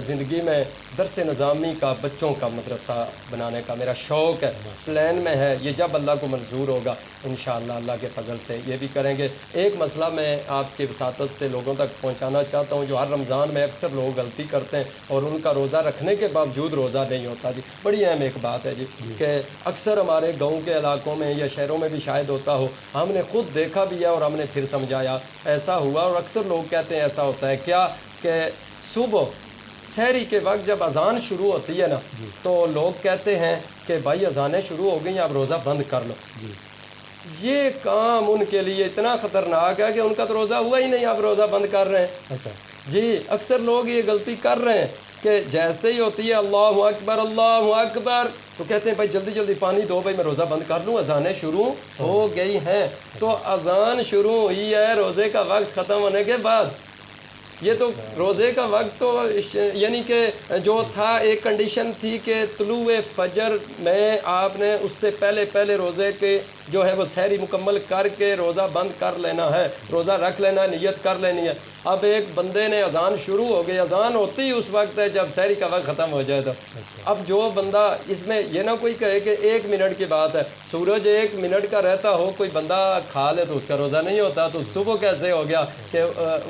زندگی میں درس نظامی کا بچوں کا مدرسہ بنانے کا میرا شوق ہے، پلان میں ہے، یہ جب اللہ کو منظور ہوگا انشاءاللہ اللہ کے فضل سے یہ بھی کریں گے۔ ایک مسئلہ میں آپ کی وساطت سے لوگوں تک پہنچانا چاہتا ہوں، جو ہر رمضان میں اکثر لوگ غلطی کرتے ہیں اور ان کا روزہ رکھنے کے باوجود روزہ نہیں ہوتا جی، بڑی اہم ایک بات ہے جی، کہ اکثر ہمارے گاؤں کے علاقوں میں یا شہروں میں بھی شاید ہوتا ہو، ہم نے خود دیکھا بھی ہے اور ہم نے پھر سمجھایا ایسا ہوا، اور اکثر لوگ کہتے ہیں ایسا ہوتا ہے کیا کہ صبح سحری کے وقت جب اذان شروع ہوتی ہے نا تو لوگ کہتے ہیں کہ بھائی اذانیں شروع ہو گئی ہیں، اب روزہ بند کر لو۔ یہ کام ان کے لیے اتنا خطرناک ہے کہ ان کا تو روزہ ہوا ہی نہیں، آپ روزہ بند کر رہے ہیں۔ جی اکثر لوگ یہ غلطی کر رہے ہیں کہ جیسے ہی ہوتی ہے اللہ اکبر تو کہتے ہیں بھائی جلدی جلدی پانی دو، بھائی میں روزہ بند کر لوں، اذانیں شروع ہو گئی ہیں۔ تو اذان شروع ہوئی ہے روزے کا وقت ختم ہونے کے بعد، یہ تو روزے کا وقت تو یعنی کہ جو تھا ایک کنڈیشن تھی کہ طلوع فجر میں آپ نے اس سے پہلے روزے کے جو ہے وہ سحری مکمل کر کے روزہ بند کر لینا ہے، روزہ رکھ لینا ہے، نیت کر لینی ہے۔ اب ایک بندے نے اذان شروع ہو گئی، اذان ہوتی ہی اس وقت ہے جب سحری کا وقت ختم ہو جائے تو اب جو بندہ اس میں یہ نہ کوئی کہے کہ 1 منٹ کی بات ہے، سورج 1 منٹ کا رہتا ہو کوئی بندہ کھا لے تو اس کا روزہ نہیں ہوتا، تو صبح کیسے ہو گیا کہ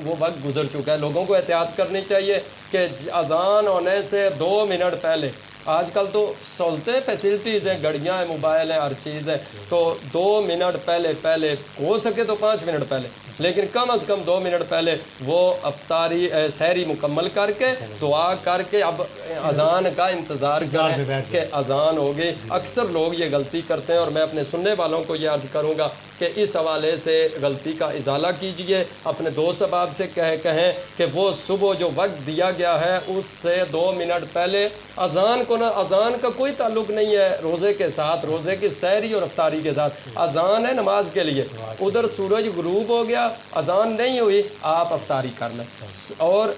وہ وقت گزر چکا ہے۔ لوگوں کو احتیاط کرنی چاہیے کہ اذان ہونے سے 2 منٹ پہلے، آج کل تو سہولتیں فیسلٹیز ہیں، گھڑیاں ہیں، موبائل ہیں، ہر چیز ہے، تو 2 منٹ پہلے ہو سکے تو 5 منٹ پہلے، لیکن کم از کم 2 منٹ پہلے وہ افطاری سحری مکمل کر کے دعا کر کے اب اذان کا انتظار کریں کہ اذان ہوگی۔ اکثر لوگ یہ غلطی کرتے ہیں، اور میں اپنے سننے والوں کو یہ عرض کروں گا کہ اس حوالے سے غلطی کا ازالہ کیجئے، اپنے دوست احباب سے کہیں کہ وہ صبح جو وقت دیا گیا ہے اس سے 2 منٹ پہلے اذان کو نا، اذان کا کوئی تعلق نہیں ہے روزے کے ساتھ، روزے کی سحری اور افطاری کے ساتھ، اذان ہے نماز کے لیے، ادھر سورج غروب ہو گیا اذان نہیں ہوئی آپ افطاری کر لیں، اور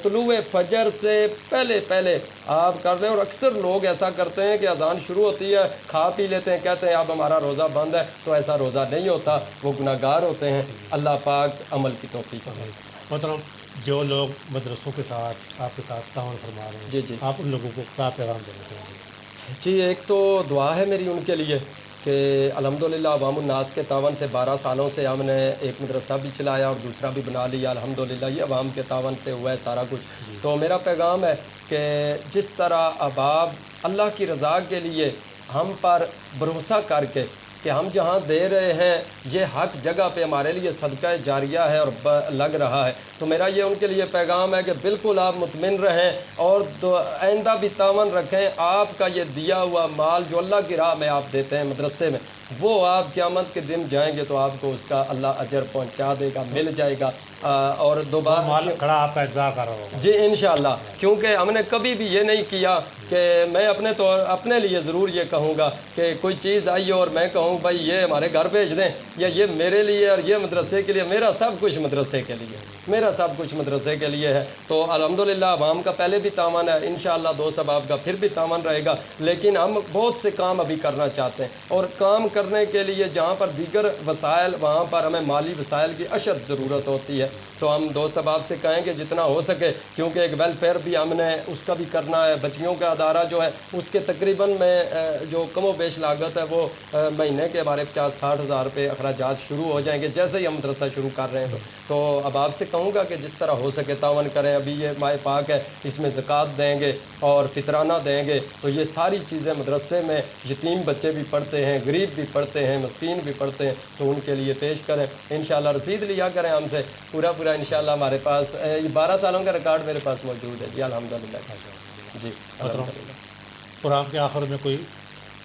طلوع فجر سے پہلے پہلے آپ کر لیں۔ اور اکثر لوگ ایسا کرتے ہیں کہ اذان شروع ہوتی ہے، کھا پی لیتے ہیں، کہتے ہیں اب ہمارا روزہ بند ہے، تو ایسا روزہ نہیں ہوتا، وہ گناہ گار ہوتے ہیں۔ اللہ پاک عمل کی توفیق عطا فرمائے۔ محترم، جو لوگ مدرسوں کے ساتھ آپ کے ساتھ تعاون فرما رہے ہیں، جی جی آپ ان لوگوں کو کیا پیغام دینا چاہیں گے؟ جی، ایک تو دعا ہے میری ان کے لیے کہ الحمدللہ عوام الناس کے تعاون سے 12 سالوں سے ہم نے ایک مدرسہ بھی چلایا اور دوسرا بھی بنا لیا، الحمدللہ یہ عوام کے تعاون سے ہوا ہے سارا کچھ۔ تو میرا پیغام ہے کہ جس طرح احباب اللہ کی رضا کے لیے ہم پر بھروسہ کر کے کہ ہم جہاں دے رہے ہیں یہ حق جگہ پہ ہمارے لیے صدقہ جاریہ ہے اور لگ رہا ہے، تو میرا یہ ان کے لیے پیغام ہے کہ بالکل آپ مطمئن رہیں اور آئندہ بھی تعاون رکھیں۔ آپ کا یہ دیا ہوا مال جو اللہ کی راہ میں آپ دیتے ہیں مدرسے میں، وہ آپ قیامت کے دن جائیں گے تو آپ کو اس کا اللہ اجر پہنچا دے گا، مل جائے گا۔ اور وہ دوبارہ مال کھڑا آپ کا انتظار کر رہا ہوگا۔ جی انشاءاللہ، کیونکہ ہم نے کبھی بھی یہ نہیں کیا کہ میں اپنے لیے ضرور یہ کہوں گا کہ کوئی چیز آئی اور میں کہوں بھائی یہ ہمارے گھر بھیج دیں یا یہ میرے لیے اور یہ مدرسے کے لیے، میرا سب کچھ مدرسے کے لیے، میرا سب کچھ مدرسے کے لیے ہے۔ تو الحمدللہ عوام کا پہلے بھی تعاون ہے، انشاءاللہ دوست احباب کا پھر بھی تعاون رہے گا، لیکن ہم بہت سے کام ابھی کرنا چاہتے ہیں، اور کام کرنے کے لیے جہاں پر دیگر وسائل، وہاں پر ہمیں مالی وسائل کی اشد ضرورت ہوتی ہے۔ تو ہم دوست احباب سے کہیں کہ جتنا ہو سکے، کیونکہ ایک ویلفیئر بھی ہم نے اس کا بھی کرنا ہے، بچیوں کا ادارہ جو ہے اس کے تقریباً میں جو کم و بیش لاگت ہے وہ مہینے کے ہمارے 50-60 ہزار روپے اخراجات شروع ہو جائیں گے جیسے ہی ہم مدرسہ شروع کر رہے ہیں۔ تو اب آپ سے کہوں گا کہ جس طرح ہو سکے تعاون کریں۔ ابھی یہ ماہ پاک ہے، اس میں زکوٰۃ دیں گے اور فطرانہ دیں گے، تو یہ ساری چیزیں مدرسے میں یتیم بچے بھی پڑھتے ہیں، غریب بھی پڑھتے ہیں، مسکین بھی پڑھتے ہیں، تو ان کے لیے پیش کریں۔ انشاءاللہ رسید لیا کریں ہم سے پورا انشاءاللہ ہمارے پاس یہ 12 سالوں کا ریکارڈ میرے پاس موجود ہے۔ جی الحمدللہ جی الحمدللہ۔ قرآن کے آخر میں کوئی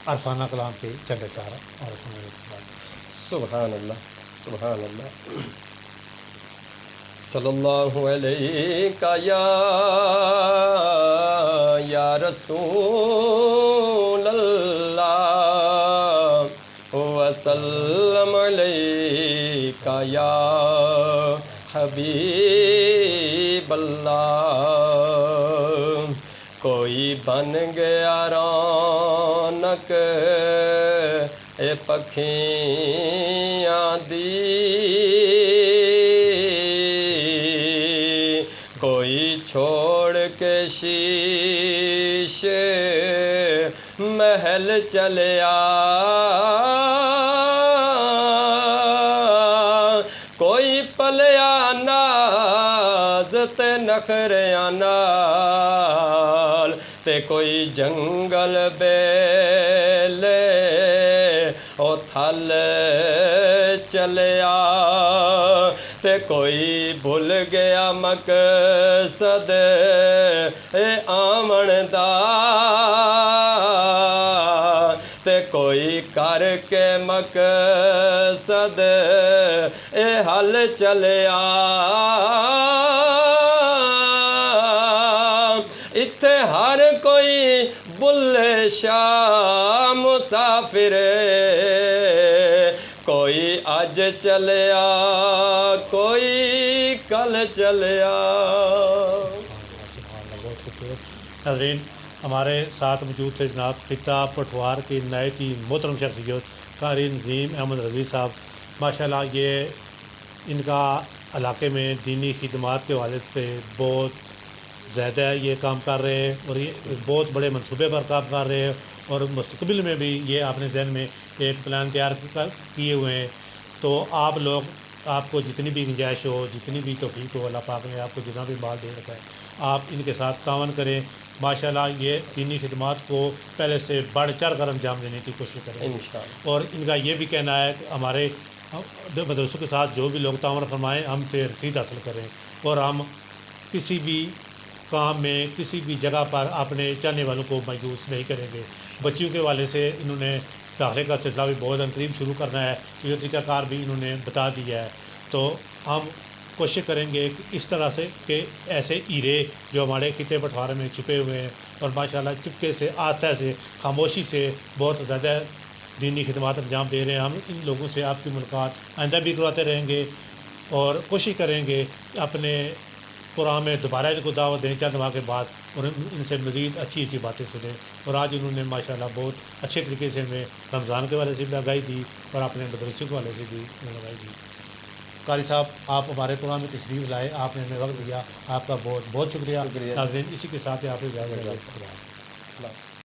عرفانہ کلام کے چند اشارہ اور سننے کے بعد سبحان اللہ، سبحان اللہ۔ صلی اللہ علیہ یا رسول اللہ وسلم علیک یا حبیب اللہ۔ کوئی بن گیا رونق اے پکھیاں دی، کوئی چھوڑ کے شیشے محل چلیا، کوئی پلیا ناز تے نخریاں نال، تے کوئی جنگل بیلے او تھل چلیا، تے کوئی بھول گیا مقصد اے آمن دا، تے کوئی کر کے مقصد اے حل چلیا۔ اتھے ہر کوئی بلے شاہ مسافر، کوئی اج چلیا کوئی کل چلیا۔ بہت خوبصورت۔ ناظرین، ہمارے ساتھ موجود تھے جناب خطہ پٹوار کی نہایت ہی محترم شخصیت قاری نظیم احمد رضوی صاحب۔ ماشاءاللہ یہ ان کا علاقے میں دینی خدمات کے حوالے سے بہت زیادہ یہ کام کر رہے ہیں، اور یہ بہت بڑے منصوبے پر کام کر رہے ہیں، اور مستقبل میں بھی یہ اپنے ذہن میں ایک پلان تیار کیے ہوئے ہیں۔ تو آپ لوگ، آپ کو جتنی بھی گنجائش ہو، جتنی بھی توفیق ہو، اللہ پاک نے آپ کو جتنا بھی مال دے رکھا ہے، آپ ان کے ساتھ تعاون کریں۔ ماشاءاللہ یہ دینی خدمات کو پہلے سے بڑھ چڑھ کر انجام دینے کی کوشش کریں، انشاءاللہ۔ اور ان کا یہ بھی کہنا ہے کہ ہمارے مدرسوں کے ساتھ جو بھی لوگ تعاون فرمائیں ہم سے رسید حاصل کریں، اور ہم کسی بھی کام میں کسی بھی جگہ پر اپنے چاہنے والوں کو مایوس نہیں کریں گے۔ بچیوں کے والے سے انہوں نے داخلے کا سلسلہ بھی بہت قریب شروع کرنا ہے، یہ طریقہ کار بھی انہوں نے بتا دیا ہے۔ تو ہم کوشش کریں گے کہ اس طرح سے کہ ایسے ہیرے جو ہمارے خطے پٹوارے میں چھپے ہوئے ہیں، اور ماشاءاللہ چپکے سے، آہستہ سے، خاموشی سے بہت زیادہ دینی خدمات انجام دے رہے ہیں، ہم ان لوگوں سے آپ کی ملاقات آئندہ بھی کرواتے رہیں گے، اور کوشش کریں گے اپنے پروگرام میں دوبارہ ان کو دعوت دیں چند ماہ کے بعد اور ان سے مزید اچھی اچھی باتیں سنیں. اور آج انہوں نے ماشاءاللہ بہت اچھے طریقے سے ہمیں رمضان کے والے سے بھی آگاہی دی اور اپنے مدرسے کے والے سے بھی آگاہی دی. قاری صاحب آپ ہمارے پروگرام میں تشریف لائے, آپ نے ہمیں وقت دیا, آپ کا بہت بہت شکریہ. شکریہ. ناظرین اسی کے ساتھ آپ اللہ